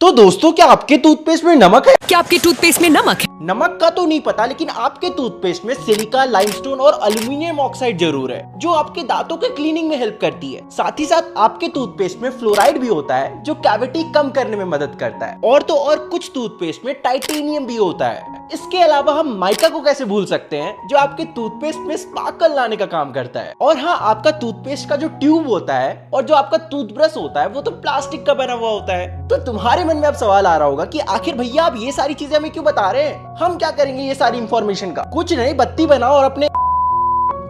तो दोस्तों, क्या आपके टूथपेस्ट में नमक है? क्या आपके टूथपेस्ट में नमक है? नमक का तो नहीं पता, लेकिन आपके टूथपेस्ट में सिलिका, लाइमस्टोन और एल्यूमिनियम ऑक्साइड जरूर है, जो आपके दांतों के क्लीनिंग में हेल्प करती है। साथ ही साथ आपके टूथपेस्ट में फ्लोराइड भी होता है, जो कैविटी कम करने में मदद करता है। और तो और कुछ टूथपेस्ट में टाइटेनियम भी होता है। इसके अलावा हम माइका को कैसे भूल सकते हैं, जो आपके टूथपेस्ट में स्पार्कल लाने का काम करता है। और हाँ, आपका टूथपेस्ट का जो ट्यूब होता है और जो आपका टूथब्रश होता है, वो तो प्लास्टिक का बना हुआ होता है। तो तुम्हारे मन में अब सवाल आ रहा होगा कि आखिर भैया आप ये सारी चीजें हमें क्यों बता रहे हैं? हम क्या करेंगे ये सारी इंफॉर्मेशन का? कुछ नहीं, बत्ती बनाओ और अपने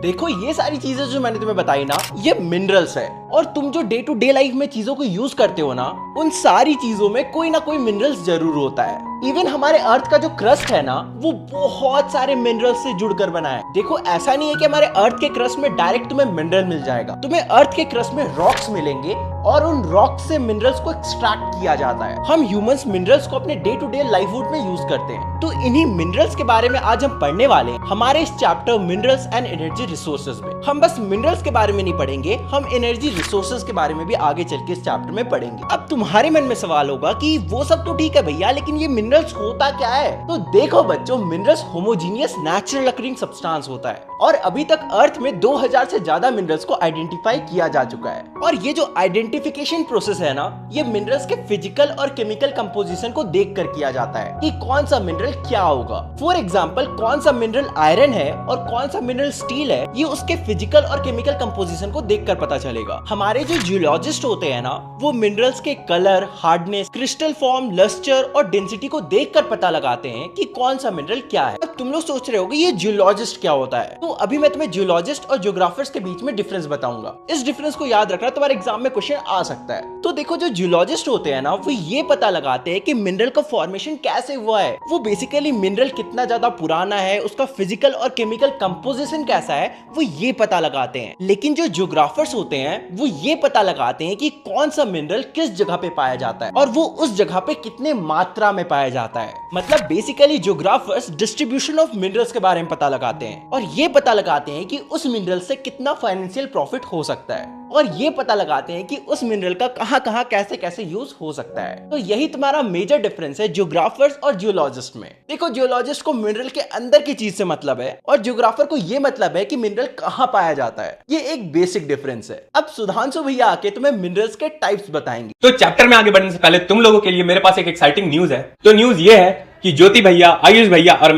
देखो, ये सारी चीजें जो मैंने तुम्हें बताई ना, ये मिनरल्स है। और तुम जो डे टू डे लाइफ में चीजों को यूज करते हो ना, उन सारी चीजों में कोई ना कोई मिनरल्स जरूर होता है। इवन हमारे अर्थ का जो क्रस्ट है ना, वो बहुत सारे मिनरल्स से जुड़कर बना है। देखो, ऐसा नहीं है कि हमारे अर्थ के क्रस्ट में डायरेक्ट तुम्हें मिनरल मिल जाएगा। तुम्हें अर्थ के क्रस्ट में रॉक्स मिलेंगे और उन रॉक्स से मिनरल्स को एक्सट्रैक्ट किया जाता है। हम ह्यूमंस मिनरल्स को अपने डे टू डे लाइवहुड में यूज करते हैं। तो इन्हीं मिनरल्स के बारे में आज हम पढ़ने वाले हैं हमारे इस chapter minerals and energy resources में। हम बस मिनरल्स के बारे में नहीं पढ़ेंगे, हम एनर्जी रिसोर्सेज के बारे में भी आगे चल के इस चैप्टर में पढ़ेंगे। अब तुम्हारे मन में सवाल होगा कि वो सब तो ठीक है भैया, लेकिन ये मिनरल्स होता क्या है? तो देखो बच्चों, minerals homogeneous natural occurring substance होता है और अभी तक अर्थ में 2000 से ज्यादा मिनरल्स को आइडेंटिफाई किया जा चुका है। और ये जो आइडेंटिफिकेशन प्रोसेस है ना, ये मिनरल्स के फिजिकल और केमिकल कंपोजिशन को देखकर किया जाता है कि कौन सा मिनरल क्या होगा। फॉर एग्जांपल, कौन सा मिनरल आयरन है और कौन सा मिनरल स्टील है, ये उसके फिजिकल और केमिकल कंपोजिशन को देखकर पता चलेगा। हमारे जो जियोलॉजिस्ट होते हैं ना, वो मिनरल्स के colour, hardness, crystal form, lustre और डेंसिटी को देखकर पता लगाते हैं कि कौन सा मिनरल क्या है। अब तुम लोग सोच रहे होगे ये जियोलॉजिस्ट क्या होता है? तो अभी मैं तुम्हें जियोलॉजिस्ट और जियोग्राफर्स के बीच में डिफरेंस बताऊंगा। इस डिफरेंस को याद रखना, तुम्हारे एग्जाम में क्वेश्चन आ सकता है। तो देखो, जो जियोलॉजिस्ट होते हैं ना, वो ये पता लगाते हैं कि मिनरल का फॉर्मेशन कैसे हुआ है। वो बेसिकली मिनरल कितना ज्यादा पुराना है, उसका फिजिकल और केमिकल कंपोजिशन कैसा है, वो ये पता लगाते हैं। लेकिन जो जियोग्राफर्स होते हैं, वो ये पता लगाते हैं कि कौन सा मिनरल किस जगह पे पाया जाता है और वो उस जगह पे कितने मात्रा में पाया जाता है। मतलब basically geographers distribution of minerals के बारे में पता लगाते हैं और ये पता लगाते हैं कि उस मिनरल से कितना फाइनेंशियल प्रॉफिट हो सकता है और ये पता लगाते हैं कि उस मिनरल का कहां कहां कैसे कैसे यूज हो सकता है। तो यही तुम्हारा मेजर डिफरेंस है जियोग्राफर्स और जियोलॉजिस्ट में। देखो, जियोलॉजिस्ट को मिनरल के अंदर की चीज से मतलब है और जियोग्राफर को ये मतलब है कि मिनरल कहां पाया जाता है। ये एक बेसिक डिफरेंस है। अब सुधांशु भैया आके तुम्हें मिनरल्स के टाइप्स बताएंगे। तो चैप्टर में आगे बढ़ने से पहले तुम लोगों के लिए मेरे पास एक एक्साइटिंग न्यूज है। तो न्यूज ये है कि ज्योति भैया, आयुष भैया और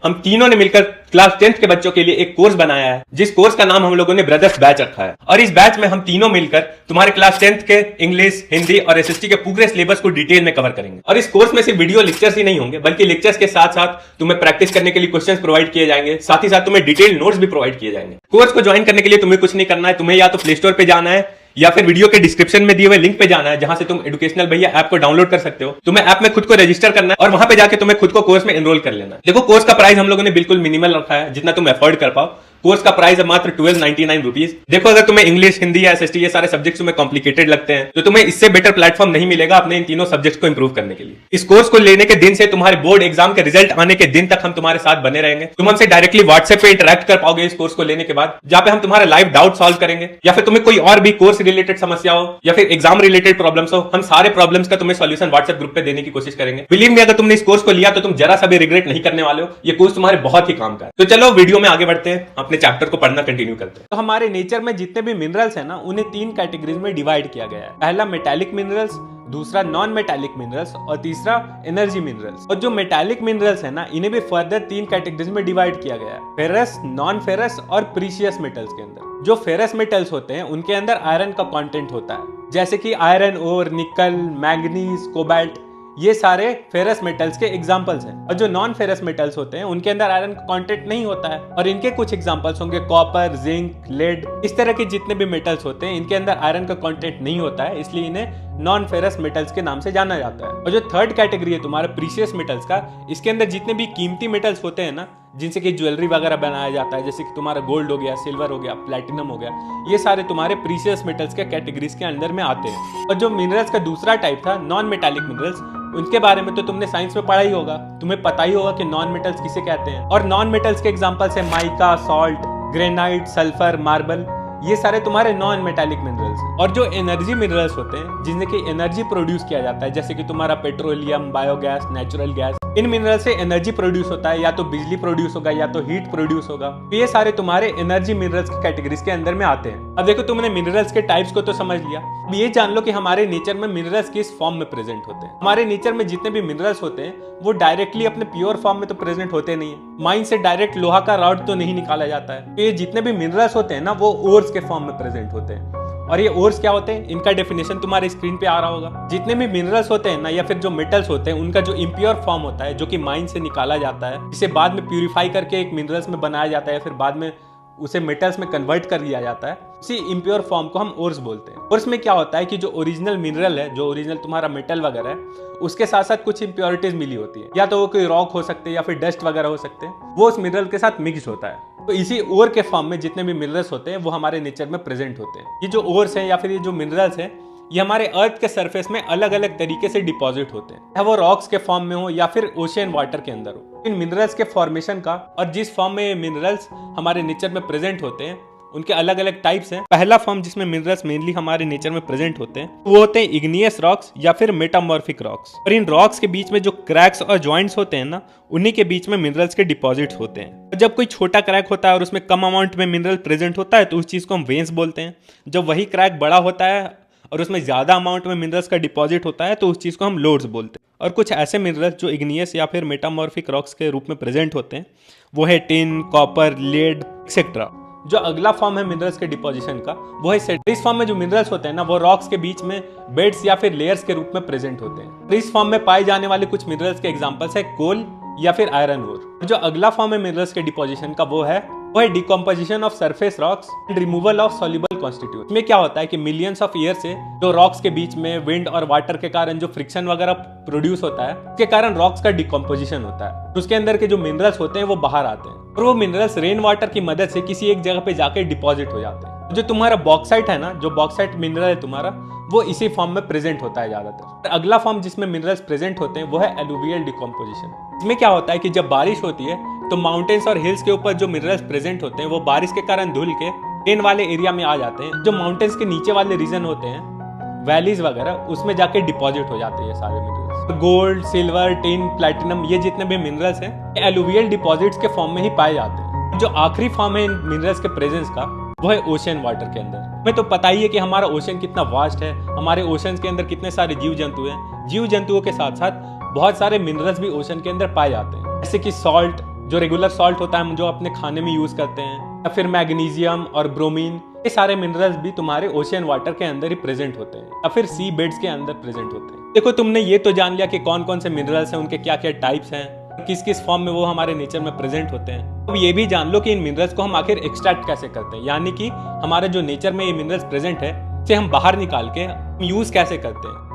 हम तीनों ने मिलकर क्लास 10th के बच्चों के लिए एक कोर्स बनाया है, जिस कोर्स का नाम हम लोगों ने ब्रदर्स बैच रखा है। और इस बैच में हम तीनों मिलकर तुम्हारे क्लास 10th के इंग्लिश, हिंदी और एसएसटी के पूरे सिलेबस को डिटेल में कवर करेंगे। और इस कोर्स में सिर्फ वीडियो लेक्चर्स ही नहीं होंगे, बल्कि लेक्चर्स के साथ साथ तुम्हें प्रैक्टिस करने के लिए क्वेश्चंस प्रोवाइड किए जाएंगे। साथ ही साथ तुम्हें डिटेल नोट्स भी प्रोवाइड किए जाएंगे। कोर्स को ज्वाइन करने के लिए तुम्हें कुछ नहीं करना है, तुम्हें या तो प्ले स्टोर पे जाना है या फिर वीडियो के डिस्क्रिप्शन में दिए हुए लिंक पे जाना है, जहां से तुम एजुकेशनल भैया ऐप को डाउनलोड कर सकते हो। तुम्हें ऐप में खुद को रजिस्टर करना है और वहां पे जाके तुम्हें खुद को कोर्स में एनरोल कर लेना है। देखो, कोर्स का प्राइस हम लोगों ने बिल्कुल मिनिमल रखा है, जितना तुम अफोर्ड कर पाओ। कोर्स का प्राइस है मात्र 1299 रुपीज। देखो, अगर तुम्हें इंग्लिश, हिंदी या एसएसटी ये सारे सब्जेक्ट्स तुम्हें कॉम्प्लिकेटेड लगते हैं, तो तुम्हें इससे बेटर प्लेटफॉर्म नहीं मिलेगा अपने इन तीनों सब्जेक्ट्स को इंप्रूव करने के लिए। इस कोर्स को लेने के दिन से तुम्हारे बोर्ड एग्जाम के रिजल्ट आने के दिन तक हम तुम्हारे साथ बने रहेंगे। तुम हमसे डायरेक्टली व्हाट्सएप पे इंटरेक्ट कर पाओगे इस कोर्स को लेने के बाद, जहां पे हम तुम्हारे लाइव डाउट सॉल्व करेंगे, या फिर तुम्हें कोई और भी कोर्स रिलेटेड समस्या हो या फिर एग्जाम रिलेटेड प्रॉब्लम्स हो, हम सारे प्रॉब्लम्स का तुम्हें सॉल्यूशन व्हाट्सएप ग्रुप पे देने की कोशिश करेंगे। बिलीव मी, अगर तुमने इस कोर्स को लिया तो तुम जरा सा भी रिग्रेट नहीं करने वाले हो। ये कोर्स तुम्हारे बहुत ही काम का है। तो चलो वीडियो में आगे बढ़ते हैं, अपने चैप्टर को पढ़ना कंटिन्यू करते हैं। तो हमारे नेचर में जितने भी मिनरल्स हैं ना, उन्हें 3 कैटेगरीज में डिवाइड किया गया है। पहला मेटालिक मिनरल्स, दूसरा नॉन मेटालिक मिनरल्स और तीसरा एनर्जी मिनरल्स। और जो मेटालिक मिनरल्स है ना, इन्हें भी फर्दर 3 कैटेगरीज में डिवाइड किया गया है, फेरस, नॉन फेरस और प्रीशियस मेटल्स के अंदर। जो फेरस मेटल्स होते हैं उनके अंदर आयरन का कंटेंट होता है, जैसे कि आयरन ओर, निकल, मैग्नीज, कोबाल्ट, ये सारे फेरस मेटल्स के एग्जांपल्स हैं। और जो नॉन फेरस मेटल्स होते हैं उनके अंदर आयरन का कंटेंट नहीं होता है और इनके कुछ एग्जांपल्स होंगे कॉपर, जिंक, लेड। इस तरह के जितने भी मेटल्स होते हैं इनके अंदर आयरन का कंटेंट नहीं होता है, इसलिए इन्हें नॉन फेरस मेटल्स के नाम से जाना जाता है। और जो थर्ड कैटेगरी है तुम्हारा प्रीशियस मेटल्स का, इसके अंदर जितने भी कीमती मेटल्स होते हैं ना, जिनसे कि ज्वेलरी वगैरह बनाया जाता है, जैसे कि तुम्हारा गोल्ड हो गया, सिल्वर हो गया, प्लैटिनम हो गया, ये सारे तुम्हारे प्रीशियस मेटल्स के कैटेगरीज के अंदर में आते हैं। और जो मिनरल्स का दूसरा टाइप था नॉन मेटालिक मिनरल्स, उनके बारे में तो तुमने साइंस में पढ़ा ही होगा, तुम्हें पता ही होगा कि नॉन मेटल्स किसे कहते हैं। और नॉन मेटल्स के एग्जांपल्स है mica, salt, granite, sulphur, marble. ये सारे तुम्हारे नॉन मेटालिक मिनरल्स हैं। और जो एनर्जी मिनरल्स होते हैं जिनसे कि एनर्जी प्रोड्यूस किया जाता है, जैसे कि तुम्हारा पेट्रोलियम, बायोगैस, नेचुरल गैस, इन मिनरल से एनर्जी प्रोड्यूस होता है, या तो बिजली प्रोड्यूस होगा या तो हीट प्रोड्यूस होगा। तो ये सारे तुम्हारे एनर्जी मिनरल्स की कैटेगरीज के अंदर में आते हैं। अब देखो, तुमने मिनरल्स के टाइप्स को तो समझ लिया, अब ये जान लो कि हमारे नेचर में मिनरल्स किस फॉर्म में प्रेजेंट होते हैं। हमारे नेचर में जितने भी मिनरल्स होते हैं वो डायरेक्टली अपने प्योर फॉर्म में तो प्रेजेंट होते नहीं है। माइन से डायरेक्ट लोहा का रॉड तो नहीं निकाला जाता है। तो ये जितने भी मिनरल्स होते हैं ना, वो ओर्स के फॉर्म में प्रेजेंट होते हैं। और ये ओर्स क्या होते हैं, इनका डेफिनेशन तुम्हारे स्क्रीन पे आ रहा होगा। जितने भी मिनरल्स होते हैं ना, या फिर जो मेटल्स होते हैं, उनका जो इम्प्योर फॉर्म होता है, जो कि माइन से निकाला जाता है, इसे बाद में प्यूरिफाई करके एक मिनरल्स में बनाया जाता है, फिर बाद में उसे मेटल्स में कन्वर्ट कर दिया जाता है, उसी इम्प्योर फॉर्म को हम ओर्स बोलते हैं। ओर्स में क्या होता है कि जो ओरिजिनल मिनरल है, जो ओरिजिनल तुम्हारा मेटल वगैरह है, उसके साथ साथ कुछ इम्प्योरिटीज मिली होती है, या तो वो कोई रॉक हो सकते हैं या फिर डस्ट वगैरह हो सकते हैं, वो उस मिनरल के साथ मिक्स होता है। तो इसी ओर के फॉर्म में जितने भी मिनरल्स होते हैं वो हमारे नेचर में प्रेजेंट होते हैं। ये जो ओर्स हैं या फिर ये जो मिनरल्स हैं, ये हमारे अर्थ के सरफेस में अलग अलग तरीके से डिपॉजिट होते हैं, चाहे वो रॉक्स के फॉर्म में हो या फिर ओशियन वाटर के अंदर हो। इन मिनरल्स के फॉर्मेशन का और जिस फॉर्म में ये मिनरल्स हमारे नेचर में प्रेजेंट होते हैं, उनके अलग अलग टाइप्स हैं। पहला फॉर्म जिसमें मिनरल्स मेनली हमारे नेचर में प्रेजेंट होते हैं वो होते हैं इग्नियस रॉक्स या फिर मेटामॉर्फिक रॉक्स। और इन रॉक्स के बीच में जो क्रैक्स और जॉइंट्स होते हैं ना, उन्हीं के बीच में मिनरल्स के डिपॉजिट्स होते हैं। जब कोई छोटा क्रैक होता है और उसमें कम अमाउंट में मिनरल प्रेजेंट होता है तो उस चीज को हम वेन्स बोलते हैं। जब वही क्रैक बड़ा होता है और उसमें ज्यादा अमाउंट में मिनरल्स का डिपॉजिट होता है तो उस चीज को हम लोड्स बोलते हैं। और कुछ ऐसे मिनरल्स जो इग्नियस या फिर मेटामॉर्फिक रॉक्स के रूप में प्रेजेंट होते हैं वो है टिन, कॉपर, लेड एक्सेट्रा। जो अगला फॉर्म है मिनरल्स के डिपोजिशन का, वो है सेट। इस फॉर्म में जो मिनरल्स होते हैं ना, वो रॉक्स के बीच में बेड्स या फिर लेयर्स के रूप में प्रेजेंट होते हैं। इस फॉर्म में पाए जाने वाले कुछ मिनरल्स के एग्जांपल्स है कोल या फिर आयरन ओर। जो अगला फॉर्म है मिनरल्स के डिपोजिशन का, वो है decomposition of surface rocks and removal of soluble constituent. इसमें क्या होता है कि मिलियंस ऑफ ईयर से जो रॉक्स के बीच में विंड और वाटर के कारण जो फ्रिक्शन वगैरह प्रोड्यूस होता है, उसके कारण रॉक्स का डिकम्पोजिशन होता है। उसके अंदर के जो मिनरल्स होते हैं वो बाहर आते हैं और वो मिनरल्स रेन वाटर की मदद से किसी एक जगह पे जाके डिपॉजिट हो जाते हैं। जो तुम्हारा बॉक्साइट है ना, जो बॉक्साइट मिनरल है तुम्हारा, वो इसी फॉर्म में प्रेजेंट होता है ज्यादातर। अगला फॉर्म जिसमें मिनरल्स प्रेजेंट होते हैं वो है एलुवियल डिकम्पोजिशन। इसमें क्या होता है कि जब बारिश होती है तो माउंटेन्स और हिल्स के ऊपर जो मिनरल्स प्रेजेंट होते हैं वो बारिश के कारण धुल के प्लेन वाले एरिया में आ जाते हैं। जो माउंटेन्स के नीचे वाले रीजन होते हैं, वैलीज वगैरह, उसमें जाके डिपॉजिट हो जाते हैं सारे minerals. Gold, silver, tin, platinum, ये जितने भी मिनरल्स हैं एलुवियल डिपॉजिट्स के फॉर्म में ही पाए जाते हैं। जो आखिरी फॉर्म है इन मिनरल्स के प्रेजेंस का, वो है ओशियन वाटर के अंदर। हमें तो पता ही है कि हमारा ओशन कितना वास्ट है, हमारे ओशन के अंदर कितने सारे जीव जंतु हैं। जीव जंतुओं के साथ साथ बहुत सारे मिनरल्स भी ओशन के अंदर पाए जाते हैं, जैसे कि सॉल्ट, जो रेगुलर सॉल्ट होता है हम जो अपने खाने में यूज करते हैं, या फिर मैग्नीशियम और ब्रोमीन। ये सारे मिनरल्स भी तुम्हारे ओशियन वाटर के अंदर ही प्रेजेंट होते हैं या फिर सी बेड्स के अंदर प्रेजेंट होते हैं। देखो, तुमने ये तो जान लिया कि कौन कौन से मिनरल्स हैं, उनके क्या क्या टाइप्स हैं, किस किस फॉर्म में वो हमारे नेचर में प्रेजेंट होते हैं। अब ये भी जान लो कि इन मिनरल्स को हम आखिर एक्सट्रैक्ट कैसे करते हैं, यानी कि हमारे जो नेचर में ये मिनरल्स प्रेजेंट है उसे हम बाहर निकाल के यूज कैसे करते हैं।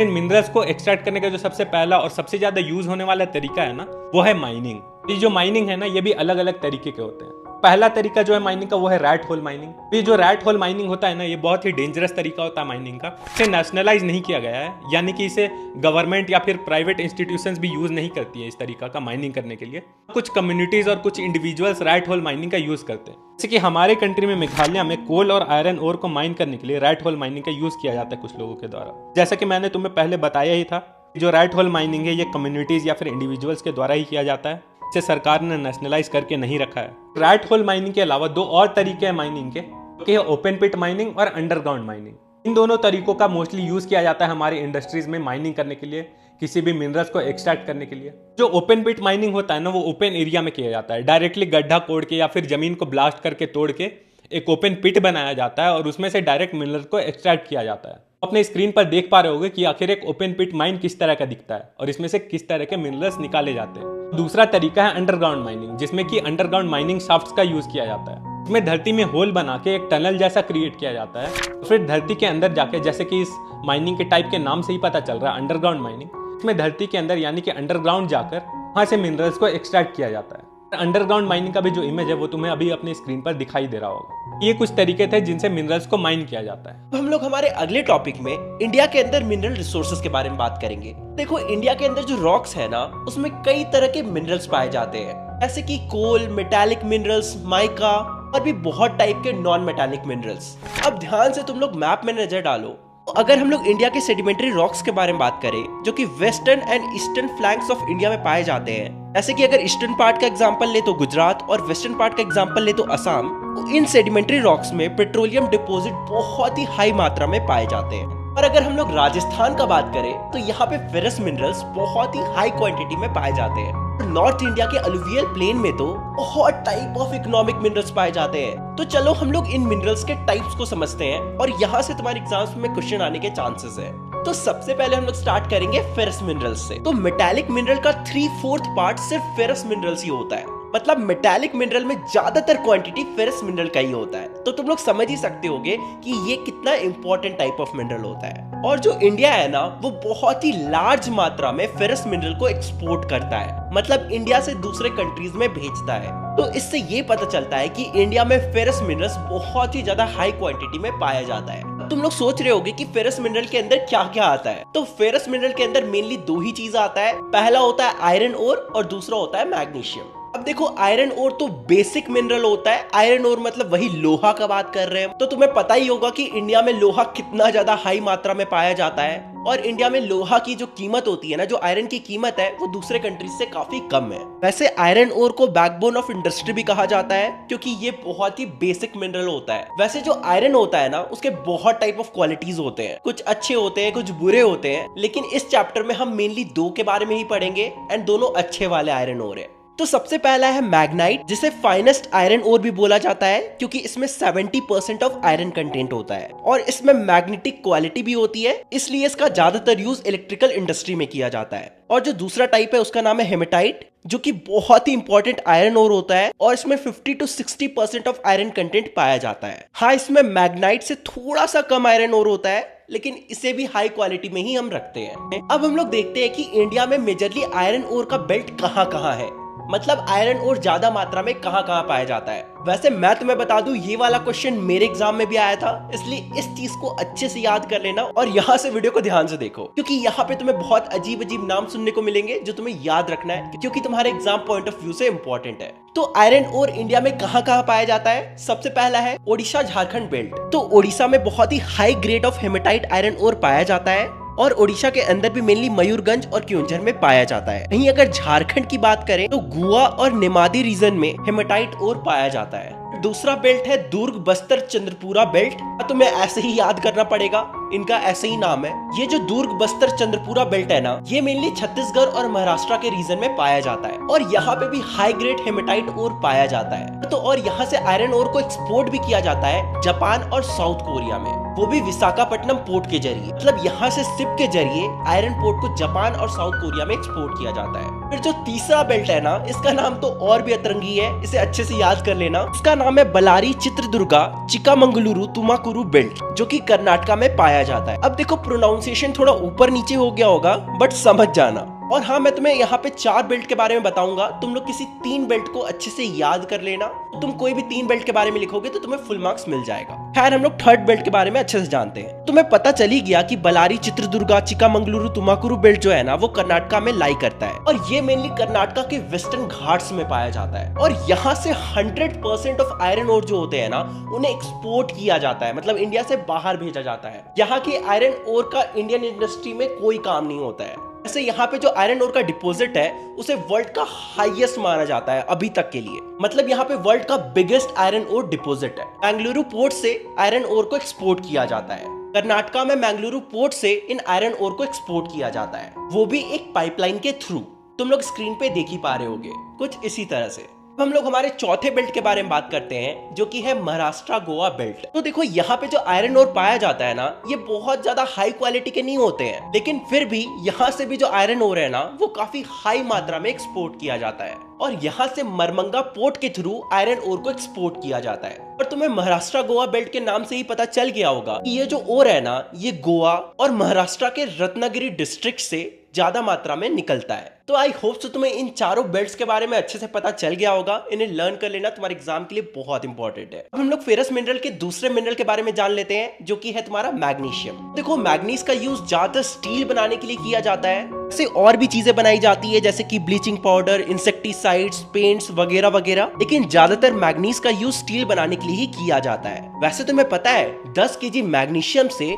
इन मिनरल्स को एक्सट्रैक्ट करने का जो सबसे पहला और सबसे ज्यादा यूज होने वाला तरीका है ना, वो है माइनिंग। ये जो माइनिंग है ना, ये भी अलग अलग तरीके के होते हैं। पहला तरीका जो है माइनिंग का, वो है रैट होल माइनिंग। ये जो रैट होल माइनिंग होता है ना, ये बहुत ही डेंजरस तरीका होता है माइनिंग का। इसे नेशनलाइज नहीं किया गया है, यानी कि इसे गवर्नमेंट या फिर प्राइवेट इंस्टीट्यूशंस भी यूज नहीं करती है इस तरीका का माइनिंग करने के लिए। कुछ कम्युनिटीज और कुछ इंडिविजुअल्स रैट होल माइनिंग का यूज करते हैं। जैसे कि हमारे कंट्री में मेघालय में कोल और आयरन ओर को माइन करने के लिए रैट होल माइनिंग का यूज किया जाता है कुछ लोगों के द्वारा। जैसा कि मैंने तुम्हें पहले बताया ही था, जो रैट होल माइनिंग है ये कम्युनिटीज या फिर इंडिविजुअल्स के द्वारा ही किया जाता है, इसे सरकार ने नेशनलाइज करके नहीं रखा है। रैट होल माइनिंग के अलावा दो और तरीके हैं माइनिंग के, कि है ओपन पिट माइनिंग और अंडरग्राउंड माइनिंग। इन दोनों तरीकों का मोस्टली यूज किया जाता है हमारी इंडस्ट्रीज में माइनिंग करने के लिए, किसी भी मिनरल्स को एक्सट्रैक्ट करने के लिए। जो ओपन पिट माइनिंग होता है ना, वो ओपन एरिया में किया जाता है। डायरेक्टली गड्ढा कोड़ के या फिर जमीन को ब्लास्ट करके तोड़ के एक ओपन पिट बनाया जाता है और उसमें से डायरेक्ट मिनरल को एक्सट्रैक्ट किया जाता है। अपने स्क्रीन पर देख पा रहे होगे कि आखिर एक ओपन पिट माइन किस तरह का दिखता है और इसमें से किस तरह के मिनरल्स निकाले जाते हैं। दूसरा तरीका है अंडरग्राउंड माइनिंग, जिसमें कि अंडरग्राउंड माइनिंग शाफ्ट्स का यूज किया जाता है। इसमें धरती में होल बना के एक टनल जैसा क्रिएट किया जाता है, फिर धरती के अंदर जाके, जैसे कि इस माइनिंग के टाइप के नाम से ही पता चल रहा है अंडरग्राउंड माइनिंग, इसमें धरती के अंदर यानी कि अंडरग्राउंड जाकर वहां से मिनरल्स को एक्सट्रैक्ट किया जाता है। अंडरग्राउंड माइनिंग का भी जो इमेज है वो तुम्हें अभी अपनी स्क्रीन पर दिखाई दे रहा होगा। ये कुछ तरीके थे जिनसे मिनरल्स को माइन किया जाता है। हम लोग हमारे अगले टॉपिक में इंडिया के अंदर मिनरल रिसोर्सेज के बारे में बात करेंगे। देखो, इंडिया के अंदर जो रॉक्स है ना, उसमें कई तरह के मिनरल्स पाए जाते हैं, जैसे कि कोल, मेटालिक मिनरल्स, माइका, और भी बहुत टाइप के नॉन मेटालिक मिनरल्स। अब ध्यान से तुम लोग मैप में नजर डालो। अगर हम लोग इंडिया के सेडिमेंट्री रॉक्स के बारे में बात करें जो कि western and eastern flanks of India में पाए जाते हैं, जैसे कि अगर ईस्टर्न पार्ट का एग्जांपल ले तो गुजरात और वेस्टर्न पार्ट का एग्जांपल ले तो असम, तो इन सेडिमेंट्री रॉक्स में पेट्रोलियम डिपॉजिट बहुत ही हाई मात्रा में पाए जाते हैं। और अगर हम लोग राजस्थान का बात करें तो यहाँ पे फेरस मिनरल्स बहुत ही हाई क्वांटिटी में पाए जाते हैं। नॉर्थ इंडिया के अलुवियल प्लेन में तो बहुत टाइप ऑफ इकोनॉमिक मिनरल्स पाए जाते हैं। तो चलो हम लोग इन मिनरल्स के टाइप्स को समझते हैं और यहाँ से तुम्हारे एग्जाम्स में क्वेश्चन आने के चांसेस है। तो सबसे पहले हम लोग स्टार्ट करेंगे फेरस मिनरल्स से। तो मेटालिक मिनरल का 3/4 पार्ट सिर्फ फेरस मिनरल्स ही होता है। मतलब मेटालिक मिनरल में ज्यादातर क्वांटिटी फेरस मिनरल का ही होता है। तो तुम लोग समझ ही सकते होगे कि ये कितना इंपॉर्टेंट टाइप ऑफ मिनरल होता है। और जो इंडिया है ना, वो बहुत ही लार्ज मात्रा में फेरस मिनरल को एक्सपोर्ट करता है, मतलब इंडिया से दूसरे कंट्रीज में भेजता है। तो इससे ये पता चलता है कि इंडिया में फेरस मिनरल्स बहुत ही ज्यादा हाई क्वांटिटी में पाया जाता है। तुम लोग सोच रहे होगे कि फेरस मिनरल के अंदर क्या क्या आता है। तो फेरस मिनरल के अंदर मेनली दो ही चीज आता है। पहला होता है आयरन ओर और दूसरा होता है मैग्नीशियम। अब देखो, आयरन ओर तो बेसिक मिनरल होता है। आयरन ओर मतलब वही लोहा का बात कर रहे हैं। तो तुम्हें पता ही होगा कि इंडिया में लोहा कितना ज्यादा हाई मात्रा में पाया जाता है। और इंडिया में लोहा की जो कीमत होती है ना, जो आयरन की कीमत है, वो दूसरे कंट्रीज से काफी कम है। वैसे आयरन ओर को बैकबोन ऑफ इंडस्ट्री भी कहा जाता है, क्योंकि ये बहुत ही बेसिक मिनरल होता है। वैसे जो आयरन होता है ना, उसके बहुत टाइप ऑफ क्वालिटीज होते हैं। कुछ अच्छे होते हैं, कुछ बुरे होते हैं। लेकिन इस चैप्टर में हम मेनली दो के बारे में ही पढ़ेंगे, एंड दोनों अच्छे वाले आयरन ओर है। तो सबसे पहला है मैग्नाइट, जिसे फाइनेस्ट आयरन ओर भी बोला जाता है, क्योंकि इसमें 70% ऑफ आयरन कंटेंट होता है और इसमें मैग्नेटिक क्वालिटी भी होती है, इसलिए इसका ज्यादातर यूज इलेक्ट्रिकल इंडस्ट्री में किया जाता है। और जो दूसरा टाइप है उसका नाम है हेमेटाइट, जो कि बहुत ही इंपॉर्टेंट आयरन ओर होता है और इसमें 50 to 60% ऑफ आयरन कंटेंट पाया जाता है। हाँ, इसमें मैग्नाइट से थोड़ा सा कम आयरन ओर होता है, लेकिन इसे भी हाई क्वालिटी में ही हम रखते हैं। अब हम लोग देखते हैं कि इंडिया में मेजरली आयरन ओर का बेल्ट कहाँ है, मतलब आयरन ओर ज्यादा मात्रा में कहाँ पाया जाता है। वैसे मैं तुम्हें बता दूं, ये वाला क्वेश्चन मेरे एग्जाम में भी आया था, इसलिए इस चीज को अच्छे से याद कर लेना और यहाँ से वीडियो को ध्यान से देखो, क्योंकि यहाँ पे तुम्हें बहुत अजीब अजीब नाम सुनने को मिलेंगे जो तुम्हें याद रखना है, क्योंकि तुम्हारे एग्जाम पॉइंट ऑफ व्यू से इंपॉर्टेंट है। तो आयरन ओर इंडिया में कहाँ पाया जाता है? सबसे पहला है ओडिशा झारखंड बेल्ट। तो ओडिशा में बहुत ही high grade of hematite iron ore पाया जाता है और ओडिशा के अंदर भी मेनली मयूरगंज और क्योंझर में पाया जाता है। वहीं अगर झारखंड की बात करें तो गोवा और निमादी रीजन में हेमेटाइट ओर पाया जाता है। दूसरा बेल्ट है दुर्ग बस्तर चंद्रपुरा बेल्ट। तुम्हें ऐसे ही याद करना पड़ेगा, इनका ऐसे ही नाम है। ये जो दुर्ग बस्तर चंद्रपुरा बेल्ट है ना, ये मेनली छत्तीसगढ़ और महाराष्ट्र के रीजन में पाया जाता है और यहाँ पे भी हाई ग्रेड हेमेटाइट ओर पाया जाता है। तो और यहाँ से आयरन ओर को एक्सपोर्ट भी किया जाता है जापान और साउथ कोरिया में, वो भी विशाखापट्टनम पोर्ट के जरिए। मतलब यहाँ से शिप के जरिए आयरन पोर्ट को जापान और साउथ कोरिया में एक्सपोर्ट किया जाता है। फिर जो तीसरा बेल्ट है ना, इसका नाम तो और भी अतरंगी है, इसे अच्छे से याद कर लेना। उसका नाम है बलारी चित्रदुर्गा चिकामंगलुरु तुमाकुरु बेल्ट, जो कि कर्नाटका में पाया जाता है। अब देखो, प्रोनाउंसिएशन थोड़ा ऊपर नीचे हो गया होगा, बट समझ जाना। और हाँ, मैं तुम्हें यहाँ पे 4 बेल्ट के बारे में बताऊंगा, तुम लोग किसी 3 बेल्ट को अच्छे से याद कर लेना। तुम कोई भी 3 बेल्ट के बारे में लिखोगे तो तुम्हें फुल मार्क्स मिल जाएगा। खैर, हम लोग 3rd बेल्ट के बारे में अच्छे से जानते हैं। तुम्हें पता चल ही गया कि बलारी चित्रदुर्गा चिकामंगलुरु तुमाकुरु बेल्ट जो है ना, वो कर्नाटका में लाई करता है और ये मेनली कर्नाटका के वेस्टर्न घाट्स में पाया जाता है। और यहाँ से 100% ऑफ आयरन ओर जो होते हैं ना, उन्हें एक्सपोर्ट किया जाता है, मतलब इंडिया से बाहर भेजा जाता है। यहाँ के आयरन ओर का इंडियन इंडस्ट्री में कोई काम नहीं होता है। ऐसे यहाँ पे जो आयरन ओर का डिपॉजिट है, उसे वर्ल्ड का हाईएस्ट माना जाता है अभी तक के लिए। मतलब यहाँ पे वर्ल्ड का बिगेस्ट आयरन ओर डिपॉजिट है। बेंगलुरु पोर्ट से आयरन ओर को एक्सपोर्ट किया जाता है। कर्नाटका में बेंगलुरु पोर्ट से इन आयरन ओर को एक्सपोर्ट किया जाता है, वो भी एक पाइपलाइन के थ्रू। तुम लोग स्क्रीन पे देख ही पा रहे होगे कुछ इसी तरह से। हम लोग हमारे चौथे बेल्ट के बारे में बात करते हैं, जो कि है महाराष्ट्र गोवा बेल्ट। तो देखो, यहाँ पे जो आयरन ओर पाया जाता है ना, ये बहुत ज्यादा हाई क्वालिटी के नहीं होते हैं, लेकिन फिर भी यहाँ से भी जो आयरन ओर है ना, वो काफी हाई मात्रा में एक्सपोर्ट किया जाता है और यहाँ से मरमंगा पोर्ट के थ्रू आयरन ओर को एक्सपोर्ट किया जाता है। और तुम्हें महाराष्ट्र गोवा बेल्ट के नाम से ही पता चल गया होगा कि ये जो ओर है ना, ये गोवा और महाराष्ट्र के रत्नागिरी डिस्ट्रिक्ट से ज्यादा मात्रा में निकलता है। तो आई होप सो तुम्हें इन चारों बेल्ट्स के बारे में अच्छे से पता चल गया होगा। इन्हें लर्न कर लेना, तुम्हारे एग्जाम के लिए बहुत इंपॉर्टेंट है। अब हम लोग फेरस मिनरल के दूसरे मिनरल के बारे में जान लेते हैं, जो कि है तुम्हारा मैग्नीशियम। देखो, मैग्नीज का यूज ज्यादातर स्टील बनाने के लिए किया जाता है ऐसे और भी चीजें बनाई जाती है जैसे कि ब्लीचिंग पाउडर, इंसेक्टिसाइड्स, पेंट्स वगैरह वगैरह, लेकिन ज्यादातर मैग्नीज का यूज स्टील बनाने के लिए ही किया जाता है। वैसे तुम्हें पता है 10 केजी मैग्नीशियम से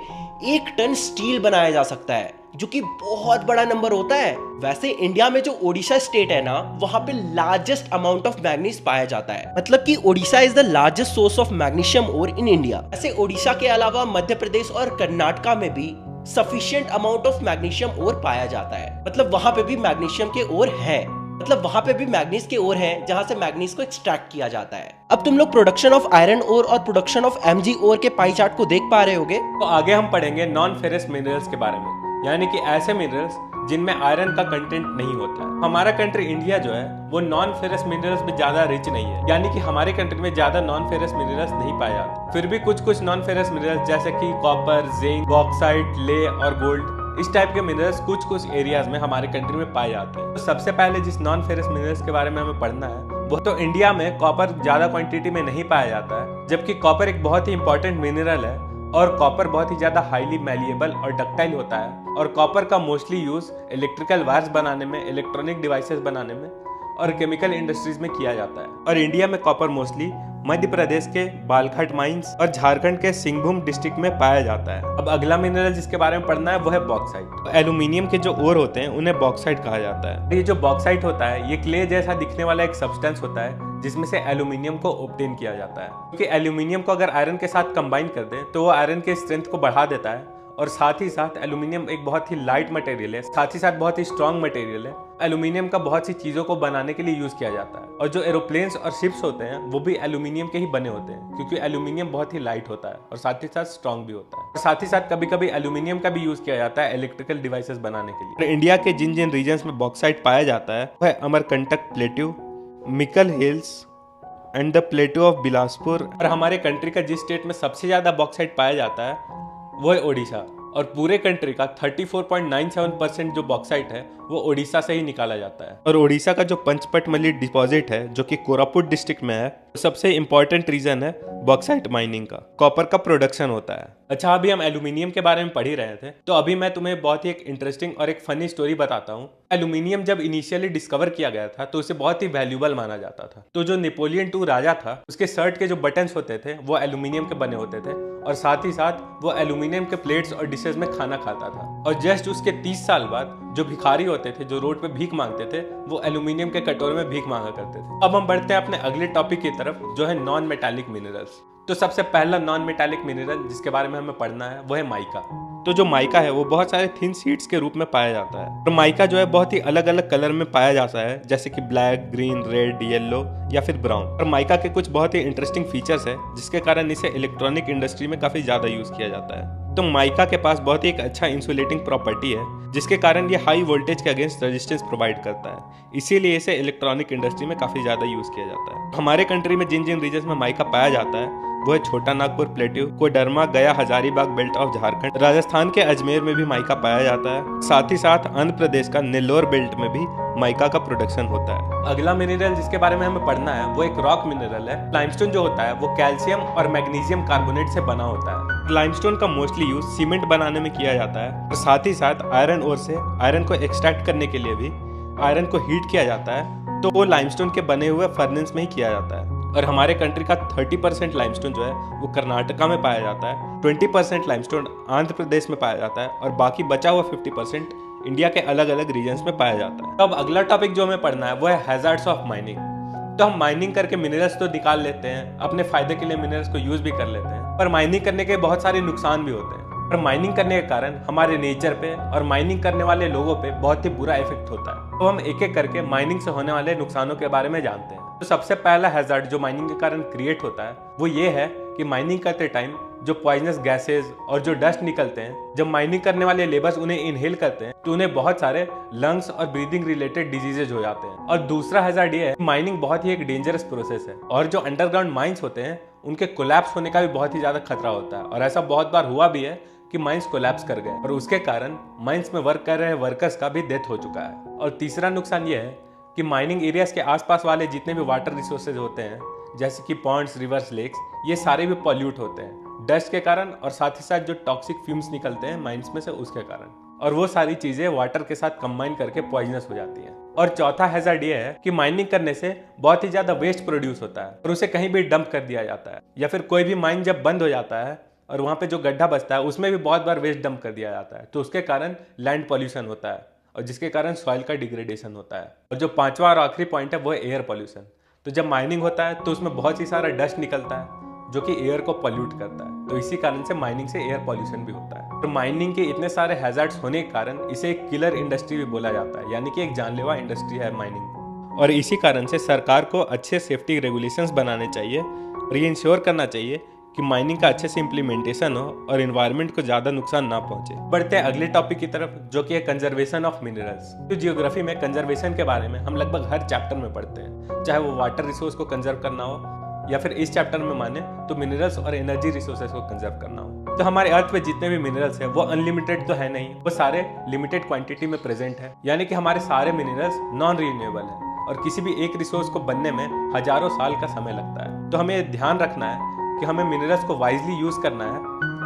1 टन स्टील बनाया जा सकता है, जो कि बहुत बड़ा नंबर होता है। वैसे इंडिया में जो ओडिशा स्टेट है ना, वहां पे लार्जेस्ट अमाउंट ऑफ मैग्नीज पाया जाता है, मतलब कि Odisha is the largest source of magnesium ore in India. ऐसे ओडिशा के अलावा मध्य प्रदेश और कर्नाटका में भी सफिशिएंट अमाउंट ऑफ मैग्नीशियम ओर पाया जाता है, मतलब वहां पे भी मैग्नीशियम के ओर है, मतलब वहां पे भी मैग्नीज के ओर है जहां से मैग्नीज को एक्सट्रैक्ट किया जाता है। अब तुम लोग प्रोडक्शन ऑफ आयरन ओर और प्रोडक्शन ऑफ एमजी ओर के पाई चार्ट को देख पा रहे होगे। तो आगे हम पढ़ेंगे नॉन फेरस मिनरल्स के बारे में, यानी कि ऐसे मिनरल्स जिनमें आयरन का कंटेंट नहीं होता है। हमारा कंट्री इंडिया जो है वो नॉन फेरस मिनरल्स में ज्यादा रिच नहीं है, यानी कि हमारे कंट्री में ज्यादा नॉन फेरस मिनरल्स नहीं पाए जाते। फिर भी कुछ नॉन फेरस मिनरल्स जैसे कि कॉपर, जिंक, बॉक्साइट, ले और गोल्ड, इस टाइप के मिनरल्स कुछ एरियाज में हमारे कंट्री में पाए जाते हैं। तो सबसे पहले जिस नॉन फेरस मिनरल्स के बारे में हमें पढ़ना है वो तो इंडिया में कॉपर ज्यादा क्वांटिटी में नहीं पाया जाता है, जबकि कॉपर एक बहुत ही इंपॉर्टेंट मिनरल है और कॉपर बहुत ही ज्यादा हाईली मैलिएबल और डक्टाइल होता है। और कॉपर का मोस्टली यूज इलेक्ट्रिकल वायर्स बनाने में, इलेक्ट्रॉनिक डिवाइसेस बनाने में और केमिकल इंडस्ट्रीज में किया जाता है। और इंडिया में कॉपर मोस्टली मध्य प्रदेश के बालघाट माइंस और झारखंड के सिंहभूम डिस्ट्रिक्ट में पाया जाता है। अब अगला मिनरल जिसके बारे में पढ़ना है वो है बॉक्साइट। तो एल्यूमिनियम के जो ओर होते हैं उन्हें बॉक्साइट कहा जाता है। ये जो बॉक्साइट होता है ये क्ले जैसा दिखने वाला एक सब्सटेंस होता है जिसमें से एल्यूमिनियम को ऑब्टेन किया जाता है, क्योंकि एल्यूमिनियम को अगर आयरन के साथ कंबाइन कर दें तो वो आयरन के स्ट्रेंथ को बढ़ा देता है। और साथ ही साथ एल्यूमिनियम एक बहुत ही लाइट मटेरियल है, साथ ही साथ बहुत ही स्ट्रॉन्ग मटेरियल है। एल्यूमिनियम का बहुत सी चीज़ों को बनाने के लिए यूज़ किया जाता है। और जो एरोप्लेन्स और शिप्स होते हैं वो भी एल्यूमिनियम के ही बने होते हैं, क्योंकि एल्यूमिनियम बहुत ही लाइट होता है और साथ ही साथ स्ट्रॉन्ग भी होता है। और साथ ही साथ कभी कभी एल्यूमिनियम का भी यूज़ किया जाता है इलेक्ट्रिकल डिवाइसेस बनाने के लिए। इंडिया के जिन जिन रीजन्स में बॉक्साइट पाया जाता है वह Amarkantak plateau, Maikal hills and the plateau of Bilaspur. और हमारे कंट्री का जिस स्टेट में सबसे ज़्यादा बॉक्साइट पाया जाता है वो है ओडिशा, और पूरे कंट्री का 34.97% जो बॉक्साइट है वो ओडिशा से ही निकाला जाता है। और ओडिशा का जो पंचपटमली डिपॉजिट है जो कि कोरापुट डिस्ट्रिक्ट में है, सबसे इंपॉर्टेंट रीजन है बॉक्साइट माइनिंग का, कॉपर का प्रोडक्शन होता है। अच्छा, अभी हम एल्यूमिनियम के बारे में पढ़ ही रहे थे, तो अभी मैं तुम्हें बहुत ही एक इंटरेस्टिंग और एक फनी स्टोरी बताता हूँ। एल्यूमिनियम जब इनिशियली डिस्कवर किया गया था तो उसे बहुत ही वैल्यूबल माना जाता था। तो जो नेपोलियन II राजा था उसके शर्ट के जो बटन्स होते थे वो एल्यूमिनियम के बने होते थे, और साथ ही साथ वो एल्यूमिनियम के प्लेट्स और डिशेज में खाना खाता था। और जस्ट उसके 30 साल बाद जो भिखारी होते थे, जो रोड पे भीख मांगते थे, वो एल्यूमिनियम के कटोरे में भीख मांगा करते थे। अब हम बढ़ते हैं अपने अगले टॉपिक की तरफ जो है नॉन मेटालिक मिनरल्स। तो सबसे पहला नॉन मेटालिक मिनरल जिसके बारे में हमें पढ़ना है वो है माइका। तो जो माइका है वो बहुत सारे थिन शीट्स के रूप में पाया जाता है। और माइका जो है बहुत ही अलग अलग कलर में पाया जाता है, जैसे कि ब्लैक, ग्रीन, रेड, येलो या फिर ब्राउन। और माइका के कुछ बहुत ही इंटरेस्टिंग फीचर्स है जिसके कारण इसे इलेक्ट्रॉनिक इंडस्ट्री में काफी ज्यादा यूज किया जाता है। तो माइका के पास बहुत ही एक अच्छा इंसुलेटिंग प्रॉपर्टी है जिसके कारण ये हाई वोल्टेज के अगेंस्ट रेजिस्टेंस प्रोवाइड करता है, इसीलिए इसे इलेक्ट्रॉनिक इंडस्ट्री में काफी ज्यादा यूज किया जाता है। हमारे कंट्री में जिन जिन रीजन में माइका पाया जाता है वो है छोटा नागपुर प्लेट्यू, कोडरमा, गया, हजारीबाग बेल्ट ऑफ झारखंड, राजस्थान के अजमेर में भी माइका पाया जाता है। साथ ही साथ आंध्र प्रदेश का नेल्लोर बेल्ट में भी माइका का प्रोडक्शन होता है। अगला मिनरल जिसके बारे में हमें पढ़ना है वो एक रॉक मिनरल है। लाइमस्टोन जो होता है वो कैल्शियम और मैग्नीशियम कार्बोनेट से बना होता है। लाइमस्टोन का मोस्टली यूज सीमेंट बनाने में किया जाता है, और साथ ही साथ आयरन ओर से आयरन को एक्सट्रैक्ट करने के लिए भी आयरन को हीट किया जाता है, तो वो लाइमस्टोन के बने हुए फर्नेस में ही किया जाता है। और हमारे कंट्री का 30% लाइमस्टोन जो है वो कर्नाटका में पाया जाता है, 20% लाइमस्टोन आंध्र प्रदेश में पाया जाता है, और बाकी बचा हुआ 50% इंडिया के अलग अलग रीजन्स में पाया जाता है। तो अब अगला टॉपिक जो हमें पढ़ना है वो है हैजार्ड्स ऑफ माइनिंग। तो हम माइनिंग करके मिनरल्स तो निकाल लेते हैं, अपने फायदे के लिए मिनरल्स को यूज भी कर लेते हैं, पर माइनिंग करने के बहुत सारे नुकसान भी होते हैं। और माइनिंग करने के कारण हमारे नेचर पे और माइनिंग करने वाले लोगों पे बहुत ही बुरा इफेक्ट होता है। तो हम एक एक करके माइनिंग से होने वाले नुकसानों के बारे में जानते हैं। तो सबसे पहला हैजार्ड जो माइनिंग के कारण क्रिएट होता है वो ये है कि माइनिंग करते टाइम जो पॉइजनस गैसेज और जो डस्ट निकलते हैं, जब माइनिंग करने वाले लेबर्स उन्हें इनहेल करते हैं तो उन्हें बहुत सारे लंग्स और ब्रीदिंग रिलेटेड डिजीजेज हो जाते हैं। और दूसरा हैजार्ड ये है, माइनिंग बहुत ही एक डेंजरस प्रोसेस है, और जो अंडरग्राउंड माइंस होते हैं उनके कोलैप्स होने का भी बहुत ही ज्यादा खतरा होता है। और ऐसा बहुत बार हुआ भी है कि माइंस कोलैप्स कर गए और उसके कारण माइंस में वर्क कर रहे वर्कर्स का भी डेथ हो चुका है। और तीसरा नुकसान ये है कि माइनिंग एरियाज के आसपास वाले जितने भी वाटर रिसोर्सेज होते हैं, जैसे कि पॉन्ड्स, रिवर्स, लेक्स, ये सारे भी पॉल्यूट होते हैं डस्ट के कारण, और साथ ही साथ जो टॉक्सिक फ्यूम्स निकलते हैं माइंस में से उसके कारण। और वो सारी चीजें वाटर के साथ कंबाइन करके पॉइजनस हो जाती हैं। और चौथा हैजार्ड ये है कि माइनिंग करने से बहुत ही ज्यादा वेस्ट प्रोड्यूस होता है और उसे कहीं भी डंप कर दिया जाता है, या फिर कोई भी माइन जब बंद हो जाता है और वहां पे जो गड्ढा बचता है उसमें भी बहुत बार वेस्ट डंप कर दिया जाता है, तो उसके कारण लैंड पॉल्यूशन होता है और जिसके कारण सॉइल का डिग्रेडेशन होता है। और जो पांचवा और आखिरी पॉइंट है वो है एयर पॉल्यूशन। तो जब माइनिंग होता है तो उसमें बहुत ही सारा डस्ट निकलता है जो कि एयर को पॉल्यूट करता है, तो इसी कारण से माइनिंग से एयर पॉल्यूशन भी होता है। तो माइनिंग के इतने सारे हैजार्ड्स होने के कारण इसे एक किलर इंडस्ट्री भी बोला जाता है, यानी कि एक जानलेवा इंडस्ट्री है माइनिंग। और इसी कारण से सरकार को अच्छे सेफ्टी रेगुलेशंस बनाने चाहिए और ये इंश्योर करना चाहिए कि माइनिंग का अच्छे से इम्प्लीमेंटेशन हो और एनवायरनमेंट को ज़्यादा नुकसान ना पहुंचे। बढ़ते हैं अगले टॉपिक की तरफ, जो कि है कंजर्वेशन ऑफ मिनरल्स। तो जियोग्राफी में कंजर्वेशन के बारे में हम लगभग हर चैप्टर में पढ़ते हैं, चाहे वो वाटर रिसोर्स को कंजर्व करना हो या फिर इस चैप्टर में माने तो मिनरल्स और एनर्जी रिसोर्सेज को कंजर्व करना हो। तो हमारे अर्थ पे जितने भी मिनरल्स हैं वो अनलिमिटेड तो है नहीं, वो सारे लिमिटेड क्वांटिटी में प्रेजेंट है, यानी कि हमारे सारे मिनरल्स नॉन रिन्यूएबल हैं और किसी भी एक रिसोर्स को बनने में हजारों साल का समय लगता है। तो हमें ध्यान रखना है कि हमें मिनरल्स को वाइजली यूज करना है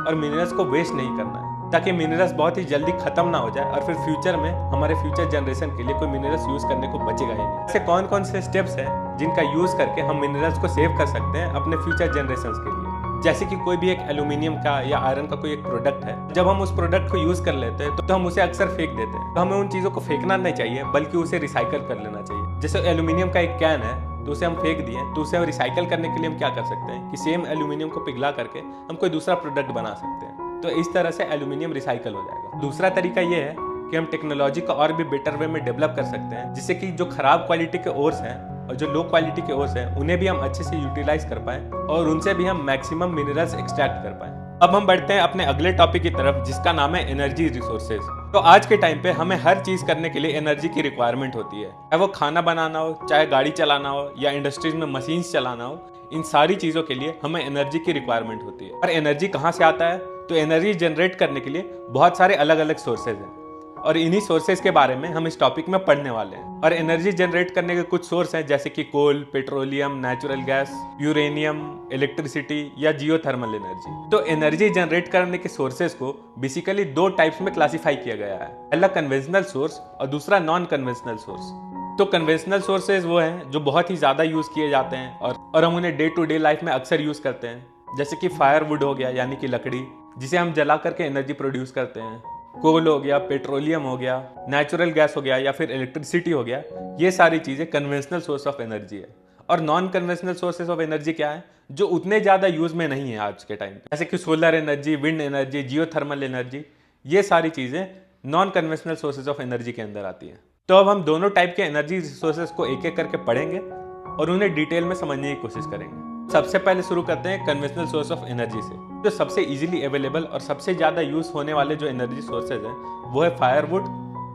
और मिनरल्स को वेस्ट नहीं करना है, ताकि मिनरल्स बहुत ही जल्दी खत्म ना हो जाए और फिर फ्यूचर में हमारे फ्यूचर जनरेशन के लिए कोई मिनरल्स यूज करने को बचेगा ही नहीं। ऐसे कौन कौन से स्टेप्स हैं जिनका यूज करके हम मिनरल्स को सेव कर सकते हैं अपने फ्यूचर जनरेशंस के लिए। जैसे कि कोई भी एक एल्यूमिनियम का या आयरन का कोई एक प्रोडक्ट है, जब हम उस प्रोडक्ट को यूज कर लेते हैं तो हम उसे अक्सर फेंक देते हैं। तो हमें उन चीजों को फेंकना नहीं चाहिए बल्कि उसे रिसाइकल कर लेना चाहिए। जैसे एल्यूमिनियम का एक कैन है तो उसे हम फेंक दिए, तो उसे रिसाइकल करने के लिए हम क्या कर सकते हैं कि सेम एल्यूमिनियम को पिघला करके हम कोई दूसरा प्रोडक्ट बना सकते हैं। तो इस तरह से एल्यूमिनियम रिसाइकल हो जाएगा। दूसरा तरीका ये है कि हम टेक्नोलॉजी को और भी बेटर वे में डेवलप कर सकते हैं, जिससे कि जो खराब क्वालिटी के ओर्स हैं और जो लो क्वालिटी के ओर्स हैं उन्हें भी हम अच्छे से यूटिलाइज कर पाएं और उनसे भी हम मैक्सिमम मिनरल्स एक्सट्रैक्ट कर पाएं। अब हम बढ़ते हैं अपने अगले टॉपिक की तरफ, जिसका नाम है एनर्जी रिसोर्सेज। तो आज के टाइम पे हमें हर चीज करने के लिए एनर्जी की रिक्वायरमेंट होती है, चाहे वो खाना बनाना हो, चाहे गाड़ी चलाना हो या इंडस्ट्रीज में मशीन्स चलाना हो, इन सारी चीजों के लिए हमें एनर्जी की रिक्वायरमेंट होती है। और एनर्जी कहाँ से आता है? तो एनर्जी जनरेट करने के लिए बहुत सारे अलग अलग सोर्सेज हैं और इन्हीं सोर्सेज के बारे में हम इस टॉपिक में पढ़ने वाले हैं। और एनर्जी जनरेट करने के कुछ सोर्स हैं, जैसे कि coal, petroleum, natural gas, uranium, electricity या जियोथर्मल एनर्जी। तो एनर्जी जनरेट करने के सोर्सेज को बेसिकली दो टाइप्स में क्लासिफाई किया गया है, पहला कन्वेंशनल सोर्स और दूसरा नॉन कन्वेंशनल सोर्स। तो कन्वेंशनल सोर्सेज वो हैं जो बहुत ही ज्यादा यूज किए जाते हैं और हम उन्हें डे टू डे लाइफ में अक्सर यूज करते हैं, जैसे कि फायरवुड हो गया, यानी कि लकड़ी, जिसे हम जला करके एनर्जी प्रोड्यूस करते हैं, कोल हो गया, पेट्रोलियम हो गया, नेचुरल गैस हो गया या फिर इलेक्ट्रिसिटी हो गया। ये सारी चीजें कन्वेंशनल सोर्स ऑफ एनर्जी है। और non conventional sources of energy क्या है, जो उतने ज्यादा यूज में नहीं है आज के टाइम पे, जैसे कि solar energy, wind energy, geothermal energy. ये सारी चीजें non conventional sources of energy के अंदर आती हैं। तो अब हम दोनों टाइप के एनर्जी रिसोर्सेज को एक एक करके पढ़ेंगे और उन्हें डिटेल में समझने की कोशिश करेंगे। सबसे पहले शुरू करते हैं कन्वेंशनल सोर्स ऑफ एनर्जी से। जो सबसे इजीली अवेलेबल और सबसे ज्यादा यूज होने वाले जो एनर्जी सोर्सेज हैं वो है फायरवुड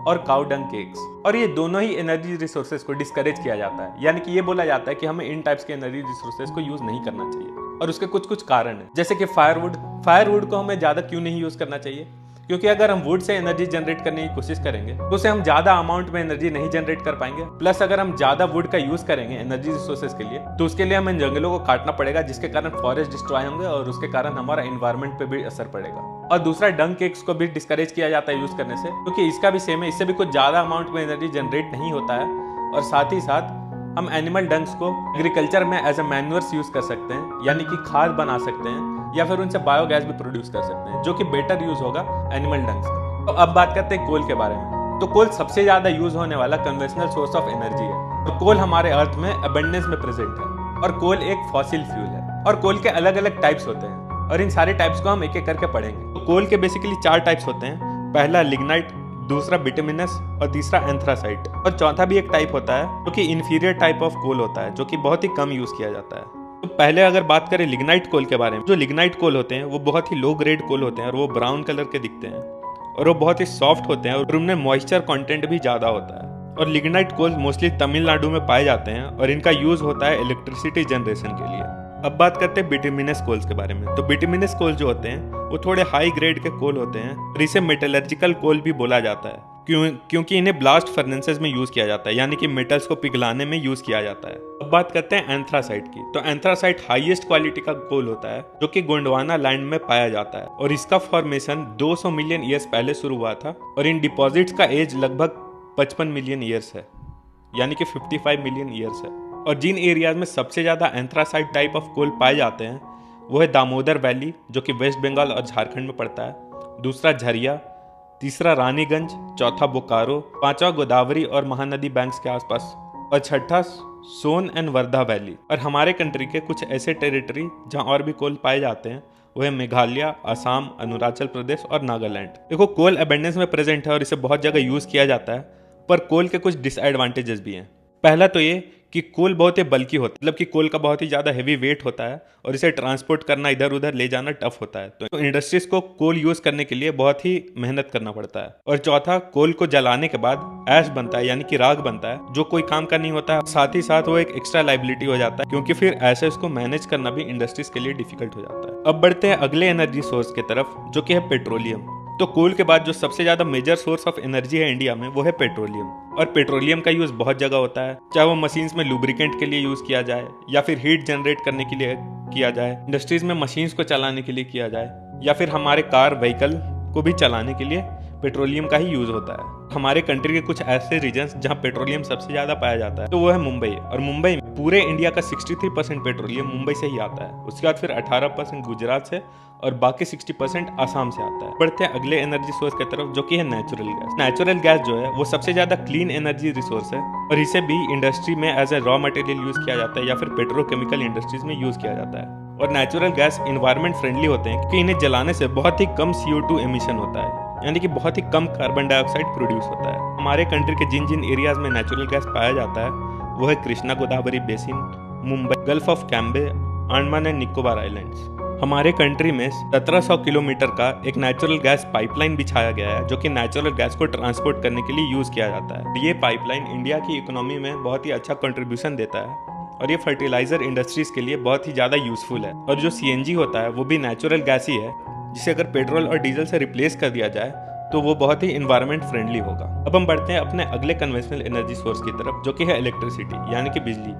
और काउ डंग केक्स। और ये दोनों ही एनर्जी रिसोर्सेज को डिस्करेज किया जाता है, यानी कि ये बोला जाता है कि हमें इन टाइप्स के एनर्जी रिसोर्सेज को यूज नहीं करना चाहिए। और उसके कुछ कुछ कारण है, जैसे कि फायरवुड को हमें ज्यादा क्यों नहीं यूज करना चाहिए, क्योंकि अगर हम वुड से एनर्जी जनरेट करने की कोशिश करेंगे तो उसे हम ज्यादा अमाउंट में एनर्जी नहीं जनरेट कर पाएंगे। प्लस अगर हम ज्यादा वुड का यूज करेंगे एनर्जी रिसोर्सेज के लिए तो उसके लिए हमें जंगलों को काटना पड़ेगा, जिसके कारण फॉरेस्ट डिस्ट्रॉय होंगे और उसके कारण हमारा एनवायरमेंट पे भी असर पड़ेगा। और दूसरा, डंग केक्स को भी डिस्करेज किया जाता है यूज करने से, क्योंकि इसका भी सेम है, इससे भी कुछ ज्यादा अमाउंट में एनर्जी जनरेट नहीं होता है। और साथ ही साथ हम एनिमल डंग्स को एग्रीकल्चर में एज ए मैन्योर्स यूज कर सकते हैं, यानी कि खाद बना सकते हैं, या फिर उनसे बायोगैस भी प्रोड्यूस कर सकते हैं, जो कि बेटर यूज होगा एनिमल डंग्स का। तो अब बात करते हैं कोल के बारे में। तो कोल सबसे ज्यादा यूज होने वाला कन्वेंशनल सोर्स ऑफ एनर्जी है और कोल हमारे अर्थ में अबंडेंस में प्रेजेंट है। और कोल एक फॉसिल फ्यूल है और कोल के अलग अलग टाइप्स होते हैं और इन सारे टाइप्स को हम एक एक करके पढ़ेंगे। तो कोल के बेसिकली 4 टाइप्स होते हैं, पहला लिग्नाइट, दूसरा बिटुमिनस और तीसरा एंथ्रासाइट। और चौथा भी एक टाइप होता है जो कि इन्फीरियर टाइप ऑफ कोल होता है, जो कि बहुत ही कम यूज किया जाता है। तो पहले अगर बात करें लिग्नाइट कोल के बारे में, जो लिग्नाइट कोल होते हैं वो बहुत ही लो ग्रेड कोल होते हैं और वो ब्राउन कलर के दिखते हैं और वो बहुत ही सॉफ्ट होते हैं और उनमें मॉइस्चर कंटेंट भी ज़्यादा होता है। और लिग्नाइट कोल मोस्टली तमिलनाडु में पाए जाते हैं और इनका यूज होता है इलेक्ट्रिसिटी जनरेशन के लिए। अब बात करते हैं बिटुमिनस कोल्स के बारे में। तो बिटुमिनस कोल जो होते हैं वो थोड़े हाई ग्रेड के कोल होते हैं और इसे मेटलर्जिकल कोल भी बोला जाता है, क्योंकि इन्हें ब्लास्ट फर्नेसेस में यूज किया जाता है, यानी कि मेटल्स को पिघलाने में यूज किया जाता है। अब बात करते हैं एंथ्रासाइट की। तो एंथ्रासाइट हाईएस्ट क्वालिटी का कोल होता है जो कि गोंडवाना लैंड में पाया जाता है और इसका फॉर्मेशन 200 मिलियन ईयर्स पहले शुरू हुआ था और इन डिपॉजिट्स का एज लगभग 55 मिलियन ईयर्स है, यानी कि 55 मिलियन ईयर्स है। और जिन एरियाज में सबसे ज्यादा एंथ्रासाइट टाइप ऑफ कोल पाए जाते हैं वो है दामोदर वैली जो कि वेस्ट बंगाल और झारखंड में पड़ता है, दूसरा झरिया, तीसरा रानीगंज, चौथा बोकारो, पांचवा गोदावरी और महानदी बैंक्स के आसपास और छठा सोन एंड वर्धा वैली। और हमारे कंट्री के कुछ ऐसे टेरिटरी जहां और भी कोल पाए जाते हैं वो है मेघालय, असम, अरुणाचल प्रदेश और नागालैंड। देखो कोल अबेंडेंस में प्रेजेंट है और इसे बहुत जगह यूज किया जाता है, पर कोल के कुछ डिसएडवांटेजेस भी हैं। पहला तो ये कि कोल बहुत ही बल्की होता है, मतलब कि कोल का बहुत ही ज़्यादा हेवी वेट होता है और इसे ट्रांसपोर्ट करना, इधर उधर ले जाना टफ होता है। तो इंडस्ट्रीज को कोल यूज़ करने के लिए बहुत ही मेहनत करना पड़ता है। और चौथा, कोल को जलाने के बाद ऐश बनता है, यानी कि राख बनता है, जो कोई काम का नहीं होता है। साथ ही साथ वो एक एक्स्ट्रा लाइबिलिटी हो जाता है क्योंकि फिर ऐसे उसको मैनेज करना भी इंडस्ट्रीज के लिए डिफिकल्ट हो जाता है। अब बढ़ते हैं अगले एनर्जी सोर्स की तरफ जो कि है पेट्रोलियम। तो कोल के बाद जो सबसे ज्यादा मेजर सोर्स ऑफ एनर्जी है इंडिया में वो है पेट्रोलियम। और पेट्रोलियम का यूज बहुत जगह होता है, चाहे वो मशीन्स में लुब्रिकेंट के लिए यूज किया जाए या फिर हीट जनरेट करने के लिए किया जाए, इंडस्ट्रीज में मशीन्स को चलाने के लिए किया जाए, या फिर हमारे कार व्हीकल को भी चलाने के लिए पेट्रोलियम का ही यूज होता है। हमारे कंट्री के कुछ ऐसे रीजन्स जहां पेट्रोलियम सबसे ज्यादा पाया जाता है तो वो है मुंबई। और मुंबई में पूरे इंडिया का 63% पेट्रोलियम मुंबई से ही आता है। उसके बाद फिर 18% गुजरात से और बाकी 60% आसाम से आता है। बढ़ते हैं अगले एनर्जी सोर्स की तरफ जो कि है नेचुरल गैस। नेचुरल गैस जो है वो सबसे ज्यादा क्लीन एनर्जी रिसोर्स है और इसे भी इंडस्ट्री में as a raw material use किया जाता है या फिर पेट्रोकेमिकल इंडस्ट्रीज में यूज किया जाता है। और नेचुरल गैस इन्वायरमेंट फ्रेंडली होते हैं क्योंकि इन्हें जलाने से बहुत ही कम CO2 एमिशन होता है, यानी कि बहुत ही कम कार्बन डाइऑक्साइड प्रोड्यूस होता है। हमारे कंट्री के जिन जिन एरियाज में नेचुरल गैस पाया जाता है वो है Krishna Godavari basin, Mumbai, gulf of Cambay, Andaman and Nicobar islands. हमारे कंट्री में 1700 किलोमीटर का एक नेचुरल गैस पाइपलाइन बिछाया गया है जो कि नेचुरल गैस को ट्रांसपोर्ट करने के लिए यूज किया जाता है। ये पाइपलाइन इंडिया की इकोनॉमी में बहुत ही अच्छा कंट्रीब्यूशन देता है और ये फर्टिलाइजर इंडस्ट्रीज के लिए बहुत ही ज्यादा यूजफुल है। और जो CNG होता है वो भी नेचुरल गैस ही है, जिसे अगर पेट्रोल और डीजल से रिप्लेस कर दिया जाए तो वो बहुत ही इन्वायरमेंट फ्रेंडली होगा। अब हम बढ़ते हैं अपने अगले कन्वेंशनल एनर्जी सोर्स की तरफ जो कि है इलेक्ट्रिसिटी, यानी कि बिजली,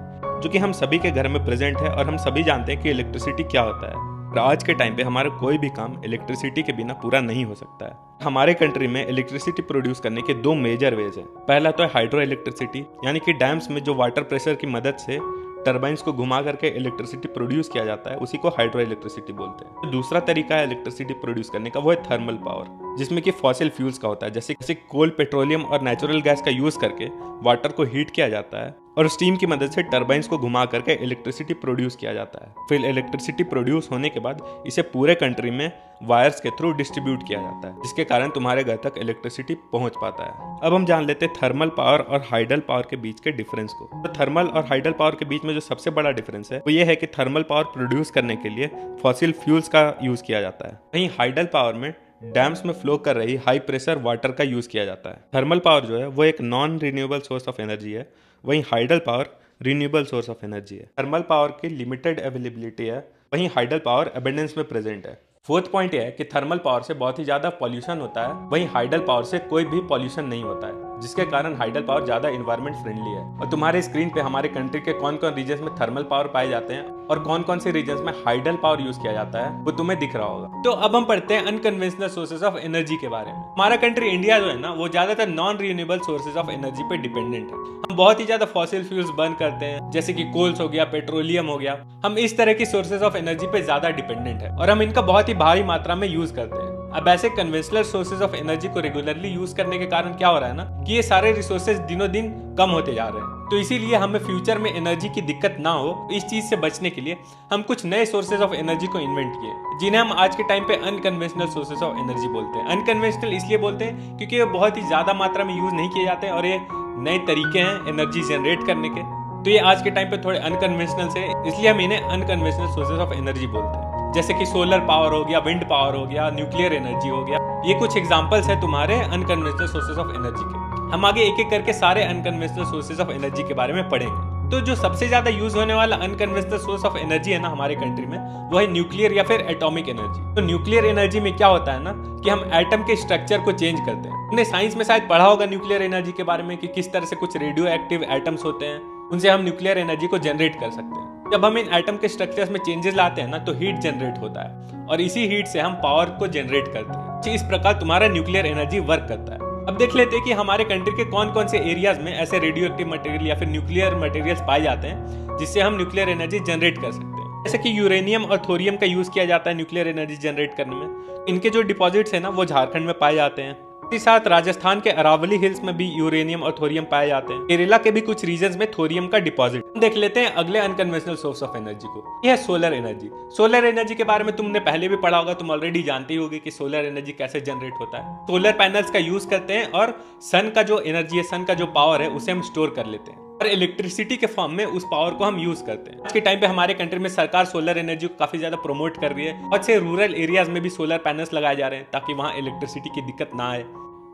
जो कि हम सभी के घर में प्रेजेंट है और हम सभी जानते हैं कि इलेक्ट्रिसिटी क्या होता है। और आज के टाइम पे हमारा कोई भी काम इलेक्ट्रिसिटी के बिना पूरा नहीं हो सकता है। हमारे कंट्री में इलेक्ट्रिसिटी प्रोड्यूस करने के 2 मेजर वेज है। पहला तो है हाइड्रो इलेक्ट्रिसिटी, यानी कि डैम्स में जो वाटर प्रेशर की मदद से टरबाइंस को घुमा करके इलेक्ट्रिसिटी प्रोड्यूस किया जाता है, उसी को हाइड्रो इलेक्ट्रिसिटी बोलते हैं। दूसरा तरीका है इलेक्ट्रिसिटी प्रोड्यूस करने का, वो है थर्मल पावर, जिसमें कि फॉसिल फ्यूल्स का होता है, जैसे कोल, पेट्रोलियम और नेचुरल गैस का यूज करके वाटर को हीट किया जाता है और स्टीम की मदद से टरबाइंस को घुमा करके इलेक्ट्रिसिटी प्रोड्यूस किया जाता है। फिर इलेक्ट्रिसिटी प्रोड्यूस होने के बाद इसे पूरे कंट्री में वायर्स के थ्रू डिस्ट्रीब्यूट किया जाता है, जिसके कारण तुम्हारे घर तक इलेक्ट्रिसिटी पहुंच पाता है। अब हम जान लेते हैं थर्मल पावर और हाइडल पावर के बीच के डिफरेंस को। तो थर्मल और हाइडल पावर के बीच में जो सबसे बड़ा डिफरेंस है वो ये है कि थर्मल पावर प्रोड्यूस करने के लिए फॉसिल फ्यूल्स का यूज किया जाता है, वहीं हाइडल पावर में डैम्स में फ्लो कर रही हाई प्रेशर वाटर का यूज किया जाता है। थर्मल पावर जो है वो एक non renewable source of energy है, वहीं hydel power renewable source of energy है। थर्मल पावर की लिमिटेड अवेलेबिलिटी है, वहीं हाइडल पावर एबंडेंस में प्रेजेंट है। फोर्थ पॉइंट यह है कि थर्मल पावर से बहुत ही ज्यादा पॉल्यूशन होता है, वहीं हाइडल पावर से कोई भी पॉल्यूशन नहीं होता है, जिसके कारण हाइडल पावर ज्यादा इन्वायरमेंट फ्रेंडली है। और तुम्हारे स्क्रीन पे हमारे कंट्री के कौन कौन रीजन में थर्मल पावर पाए जाते हैं और कौन कौन से रीजन में हाइडल पावर यूज किया जाता है वो तुम्हें दिख रहा होगा। तो अब हम पढ़ते हैं अनकन्वेंशनल सोर्सेज ऑफ एनर्जी के बारे में। हमारा कंट्री इंडिया जो है ना वो ज्यादातर non renewable sources of energy पे डिपेंडेंट है। हम बहुत ही ज्यादा फॉसिल फ्यूल्स बर्न करते हैं, जैसे कि कोल्स हो गया, पेट्रोलियम हो गया। हम इस तरह की सोर्सेज ऑफ एनर्जी पे ज्यादा डिपेंडेंट है और हम इनका बहुत ही भारी मात्रा में यूज करते हैं। अब ऐसे कन्वेंशनल सोर्सेज ऑफ एनर्जी को रेगुलरली यूज करने के कारण क्या हो रहा है ना कि ये सारे रिसोर्सेज दिनों दिन कम होते जा रहे हैं। तो इसीलिए हमें फ्यूचर में एनर्जी की दिक्कत ना हो, इस चीज से बचने के लिए हम कुछ नए सोर्सेज ऑफ एनर्जी को इन्वेंट किए, जिन्हें हम आज के टाइम पे अनकन्वेंशनल सोर्सेज ऑफ एनर्जी बोलते हैं। अनकन्वेंशनल इसलिए बोलते हैं क्योंकि ये बहुत ही ज्यादा मात्रा में यूज नहीं किए जाते हैं और ये नए तरीके हैं एनर्जी जनरेट करने के। तो ये आज के टाइम पे थोड़े अनकन्वेंशनल से, इसलिए हम इन्हें अनकन्वेंशनल सोर्सेज ऑफ एनर्जी बोलते हैं। जैसे कि सोलर पावर हो गया, विंड पावर हो गया, न्यूक्लियर एनर्जी हो गया। ये कुछ एग्जांपल्स है तुम्हारे अनकन्वेंशनल सोर्सेज ऑफ एनर्जी के। हम आगे एक एक करके सारे अनकन्वेंशनल सोर्सेज ऑफ एनर्जी के बारे में पढ़ेंगे। तो जो सबसे ज्यादा यूज होने वाला अनकन्वेंशनल सोर्स ऑफ एनर्जी है ना हमारे कंट्री में, वो है न्यूक्लियर या फिर एटॉमिक एनर्जी। तो न्यूक्लियर एनर्जी में क्या होता है ना कि हम एटम के स्ट्रक्चर को चेंज करते हैं। हमने साइंस में शायद पढ़ा होगा न्यूक्लियर एनर्जी के बारे में कि किस तरह से कुछ रेडियो एक्टिव एटम्स होते हैं, उनसे हम न्यूक्लियर एनर्जी को जनरेट कर सकते हैं। जब हम इन एटम के स्ट्रक्चर्स में चेंजेस लाते हैं ना तो हीट जनरेट होता है और इसी हीट से हम पावर को जनरेट करते हैं। इस प्रकार तुम्हारा न्यूक्लियर एनर्जी वर्क करता है। अब देख लेते हैं कि हमारे कंट्री के कौन कौन से एरियाज में ऐसे रेडियो एक्टिव मटेरियल या फिर न्यूक्लियर मटेरियल्स पाए जाते हैं जिससे हम न्यूक्लियर एनर्जी जनरेट कर सकते हैं। जैसे कि यूरेनियम और थोरियम का यूज किया जाता है न्यूक्लियर एनर्जी जनरेट करने में। इनके जो डिपॉजिट्स है ना वो झारखंड में पाए जाते हैं। साथ ही साथ राजस्थान के अरावली हिल्स में भी यूरेनियम और थोरियम पाए जाते हैं। केरला के भी कुछ रीजन्स में थोरियम का डिपॉजिट। देख लेते हैं अगले अनकन्वेंशनल सोर्स ऑफ एनर्जी को, यह है सोलर एनर्जी। सोलर एनर्जी के बारे में तुमने पहले भी पढ़ा होगा, तुम ऑलरेडी जानते ही होगे कि सोलर एनर्जी कैसे जनरेट होता है। सोलर पैनल्स का यूज करते हैं और सन का जो एनर्जी है, सन का जो पावर है उसे हम स्टोर कर लेते हैं और इलेक्ट्रिसिटी के फॉर्म में उस पावर को हम यूज करते हैं। आज के टाइम पे हमारे कंट्री में सरकार सोलर एनर्जी को काफी ज्यादा प्रमोट कर रही है। बहुत से रूरल एरियाज में भी सोलर पैनल्स लगाए जा रहे हैं ताकि वहां इलेक्ट्रिसिटी की दिक्कत ना आए।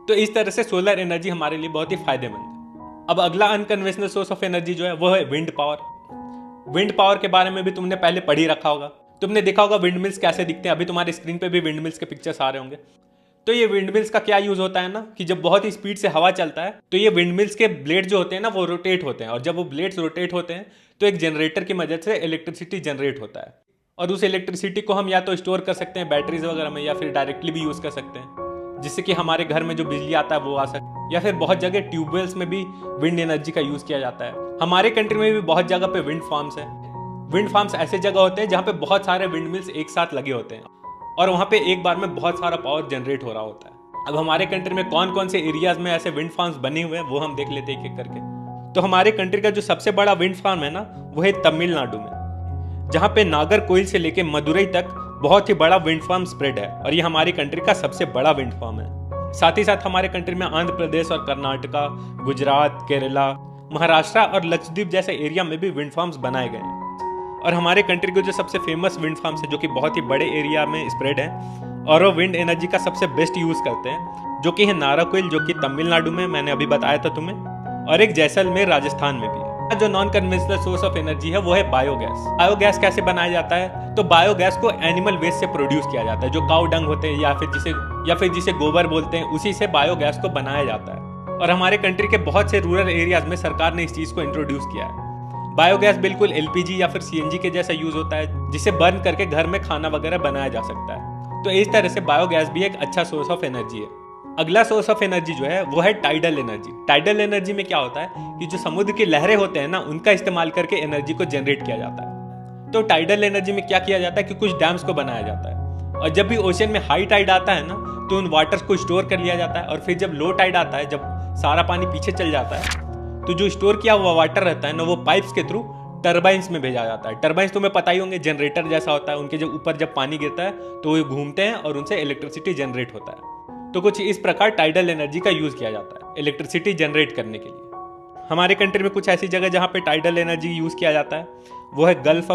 तो इस तरह से सोलर एनर्जी हमारे लिए बहुत ही फायदेमंद है। अब अगला अनकन्वेंशनल सोर्स ऑफ एनर्जी जो है वो है विंड पावर। विंड पावर के बारे में भी तुमने पहले पढ़ ही रखा होगा। तुमने देखा होगा विंड मिल्स कैसे दिखते हैं। अभी तुम्हारे स्क्रीन पे भी विंड मिल्स के पिक्चर्स आ रहे होंगे। तो ये विंड मिल्स का क्या यूज होता है ना कि जब बहुत ही स्पीड से हवा चलता है तो ये विंड मिल्स के ब्लेड जो होते हैं ना वो रोटेट होते हैं और जब वो ब्लेड्स रोटेट होते हैं तो एक जनरेटर की मदद से इलेक्ट्रिसिटी जनरेट होता है और उस इलेक्ट्रिसिटी को हम या तो स्टोर कर सकते हैं बैटरीज वगैरह में या फिर डायरेक्टली भी यूज कर सकते हैं जिससे कि हमारे घर में जो बिजली आता है वो आ सके। या फिर बहुत जगह ट्यूबवेल्स में भी विंड एनर्जी का यूज किया जाता है। हमारे कंट्री में भी बहुत जगह पे विंड फार्म्स है। विंड फार्म्स ऐसे जगह होते हैं जहाँ पे बहुत सारे विंड मिल्स एक साथ लगे होते हैं और वहाँ पे एक बार में बहुत सारा पावर जनरेट हो रहा होता है। अब हमारे कंट्री में कौन कौन से एरियाज में ऐसे विंड फार्म्स बने हुए हैं वो हम देख लेते हैं एक एक करके। तो हमारे कंट्री का जो सबसे बड़ा विंड फार्म है ना वो है तमिलनाडु में, जहाँ पे नागरकोइल से लेके मदुरई तक बहुत ही बड़ा विंड फार्म स्प्रेड है और ये हमारी कंट्री का सबसे बड़ा विंड फार्म है। साथ ही साथ हमारे कंट्री में आंध्र प्रदेश और कर्नाटका, गुजरात, केरला, महाराष्ट्र और लक्षद्वीप जैसे एरिया में भी विंड फार्म्स बनाए गए हैं। और हमारे कंट्री के जो सबसे फेमस विंड फार्म्स है जो कि बहुत ही बड़े एरिया में स्प्रेड है और वो विंड एनर्जी का सबसे बेस्ट यूज करते हैं जो कि है नागरकोइल जो कि तमिलनाडु में मैंने अभी बताया था तुम्हें, और एक जैसलमेर राजस्थान में भी। जो non conventional source of energy है वो है बायोगैस। बायोगैस कैसे बनाया जाता है? तो बायोगैस को एनिमल वेस्ट से प्रोड्यूस किया जाता है। जो काऊ डंग होते हैं या फिर जिसे गोबर बोलते हैं उसी से बायोगैस को बनाया जाता है। और हमारे कंट्री के बहुत से रूरल एरियाज में सरकार ने इस चीज को इंट्रोड्यूस किया है। बायोगैस बिल्कुल एलपीजी या फिर सीएनजी के जैसा यूज होता है जिसे बर्न करके घर में खाना वगैरह बनाया जा सकता है। तो इस तरह से बायोगैस भी एक अच्छा सोर्स ऑफ एनर्जी है। अगला सोर्स ऑफ एनर्जी जो है वो है टाइडल एनर्जी। टाइडल एनर्जी में क्या होता है कि जो समुद्र की लहरें होते हैं ना उनका इस्तेमाल करके एनर्जी को जनरेट किया जाता है। तो टाइडल एनर्जी में क्या किया जाता है कि कुछ डैम्स को बनाया जाता है और जब भी ओशन में हाई टाइड आता है ना तो उन वाटर्स को स्टोर कर लिया जाता है और फिर जब लो टाइड आता है, जब सारा पानी पीछे चल जाता है तो जो स्टोर किया हुआ वाटर रहता है ना वो पाइप्स के थ्रू टर्बाइंस में भेजा जाता है। टर्बाइंस तुम्हें पता ही होंगे, जनरेटर जैसा होता है। उनके जब ऊपर जब पानी गिरता है तो वो घूमते हैं और उनसे इलेक्ट्रिसिटी जनरेट होता है। तो कुछ इस प्रकार टाइडल एनर्जी का यूज किया जाता है इलेक्ट्रिसिटी जनरेट करने के लिए। हमारे कंट्री में कुछ ऐसी जगह जहाँ पे टाइडल एनर्जी यूज किया जाता है वो है गल्फ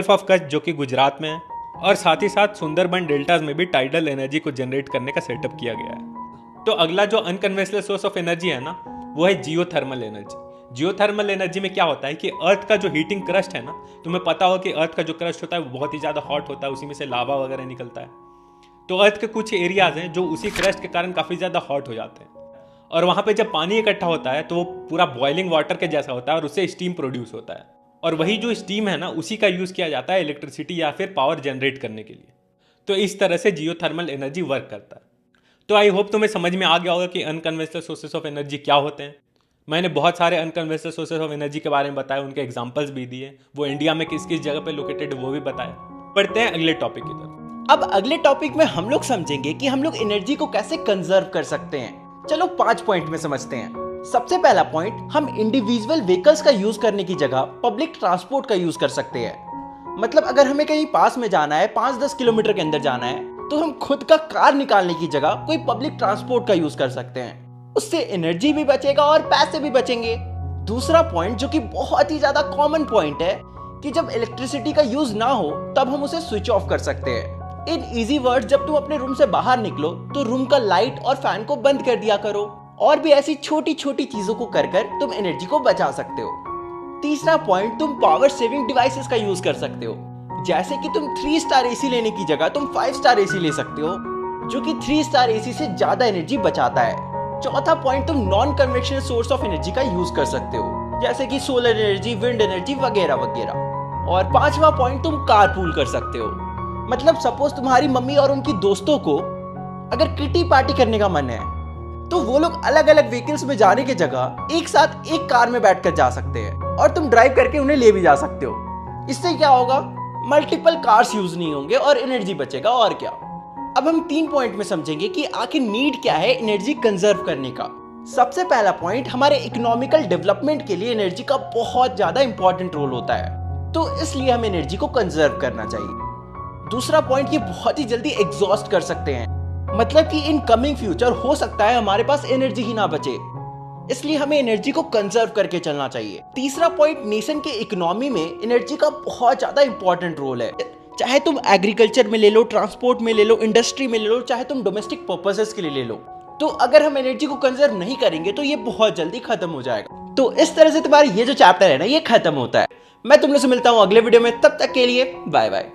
ऑफ कच्छ जो कि गुजरात में है, और साथ ही साथ सुंदरबन डेल्टाज में भी टाइडल एनर्जी को जनरेट करने का सेटअप किया गया है। तो अगला जो अनकन्वेंशनल सोर्स ऑफ एनर्जी है ना वो है जियोथर्मल एनर्जी। जियोथर्मल एनर्जी में क्या होता है कि अर्थ का जो हीटिंग क्रस्ट है ना, तुम्हें पता हो कि अर्थ का जो क्रस्ट होता है वो बहुत ही ज्यादा हॉट होता है, उसी में से लावा वगैरह निकलता है। तो अर्थ के कुछ एरियाज हैं जो उसी क्रस्ट के कारण काफी ज्यादा हॉट हो जाते हैं और वहां पे जब पानी इकट्ठा होता है तो वो पूरा बॉइलिंग वाटर के जैसा होता है और उससे स्टीम प्रोड्यूस होता है और वही जो स्टीम है ना उसी का यूज किया जाता है इलेक्ट्रिसिटी या फिर पावर जनरेट करने के लिए। तो इस तरह से जियोथर्मल एनर्जी वर्क करता है। तो आई होप तुम्हें समझ में आ गया होगा कि अनकन्वेंशनल सोर्सेस ऑफ एनर्जी क्या होते हैं। मैंने बहुत सारे अनकन्वेंशनल सोर्सेस ऑफ एनर्जी के बारे में बताया, उनके एग्जांपल्स भी दिए, वो इंडिया में किस किस जगह पे लोकेटेड वो भी बताया। बढ़ते हैं अगले टॉपिक की तरफ। अब अगले टॉपिक में हम लोग समझेंगे कि हम लोग एनर्जी को कैसे कंजर्व कर सकते हैं। चलो 5 पॉइंट में समझते हैं। सबसे पहला पॉइंट, हम इंडिविजुअल व्हीकल्स का यूज करने की जगह पब्लिक ट्रांसपोर्ट का यूज कर सकते हैं। मतलब अगर हमें कहीं पास में जाना है, 5-10 किलोमीटर के अंदर जाना है, तो हम खुद का कार निकालने की जगह कोई पब्लिक ट्रांसपोर्ट का यूज कर सकते हैं। उससे एनर्जी भी बचेगा और पैसे भी बचेंगे। दूसरा पॉइंट जो कि बहुत ही ज्यादा कॉमन पॉइंट है कि जब इलेक्ट्रिसिटी का यूज ना हो तब हम उसे स्विच ऑफ कर सकते हैं। इन इजी वर्ड्स, जब तुम अपने रूम से बाहर निकलो तो रूम का लाइट और फैन को बंद कर दिया करो और भी ऐसी छोटी छोटी चीजों को कर कर तुम एनर्जी को बचा सकते हो। तीसरा पॉइंट, तुम पावर सेविंग डिवाइसेस का यूज कर सकते हो। जैसे कि तुम 3 स्टार एसी लेने की जगह तुम 5 स्टार एसी ले सकते हो, जो कि 3 स्टार एसी से ज्यादा एनर्जी बचाता है। चौथा पॉइंट, तुम non conventional source of energy का यूज कर सकते हो, जैसे कि सोलर एनर्जी, विंड एनर्जी वगैरह वगैरह। और पांचवा पॉइंट, तुम कारपूल कर सकते हो। मतलब सपोज तुम्हारी मम्मी और उनकी दोस्तों को अगर किटी पार्टी करने का मन है तो वो लोग अलग अलग व्हीकल्स में जाने की जगह एक साथ एक कार में बैठकर जा सकते हैं और तुम ड्राइव करके उन्हें ले भी जा सकते हो। इससे क्या होगा, मल्टीपल कार्स यूज नहीं होंगे और एनर्जी बचेगा। और क्या, अब हम 3 पॉइंट में समझेंगे कि आखिर नीड क्या है एनर्जी कंजर्व करने का। सबसे पहला पॉइंट, हमारे इकोनॉमिकल डेवलपमेंट के लिए एनर्जी का बहुत ज्यादा इंपॉर्टेंट रोल होता है, तो इसलिए हमें एनर्जी को कंजर्व करना चाहिए। दूसरा पॉइंट, ये बहुत ही जल्दी एग्जॉस्ट कर सकते हैं, मतलब कि इन कमिंग फ्यूचर हो सकता है हमारे पास एनर्जी ही ना बचे, इसलिए हमें एनर्जी को कंजर्व करके चलना चाहिए। तीसरा पॉइंट, नेशन के इकोनॉमी में एनर्जी का बहुत ज्यादा इंपॉर्टेंट रोल है। चाहे तुम एग्रीकल्चर में ले लो, ट्रांसपोर्ट में ले लो, इंडस्ट्री में ले लो, चाहे तुम डोमेस्टिक पर्पसेस के लिए ले लो, तो अगर हम एनर्जी को कंजर्व नहीं करेंगे तो ये बहुत जल्दी खत्म हो जाएगा। तो इस तरह से तुम्हारा ये जो चैप्टर है ना, ये खत्म होता है। मैं तुम लोग से मिलता हूँ अगले वीडियो में, तब तक के लिए बाय बाय।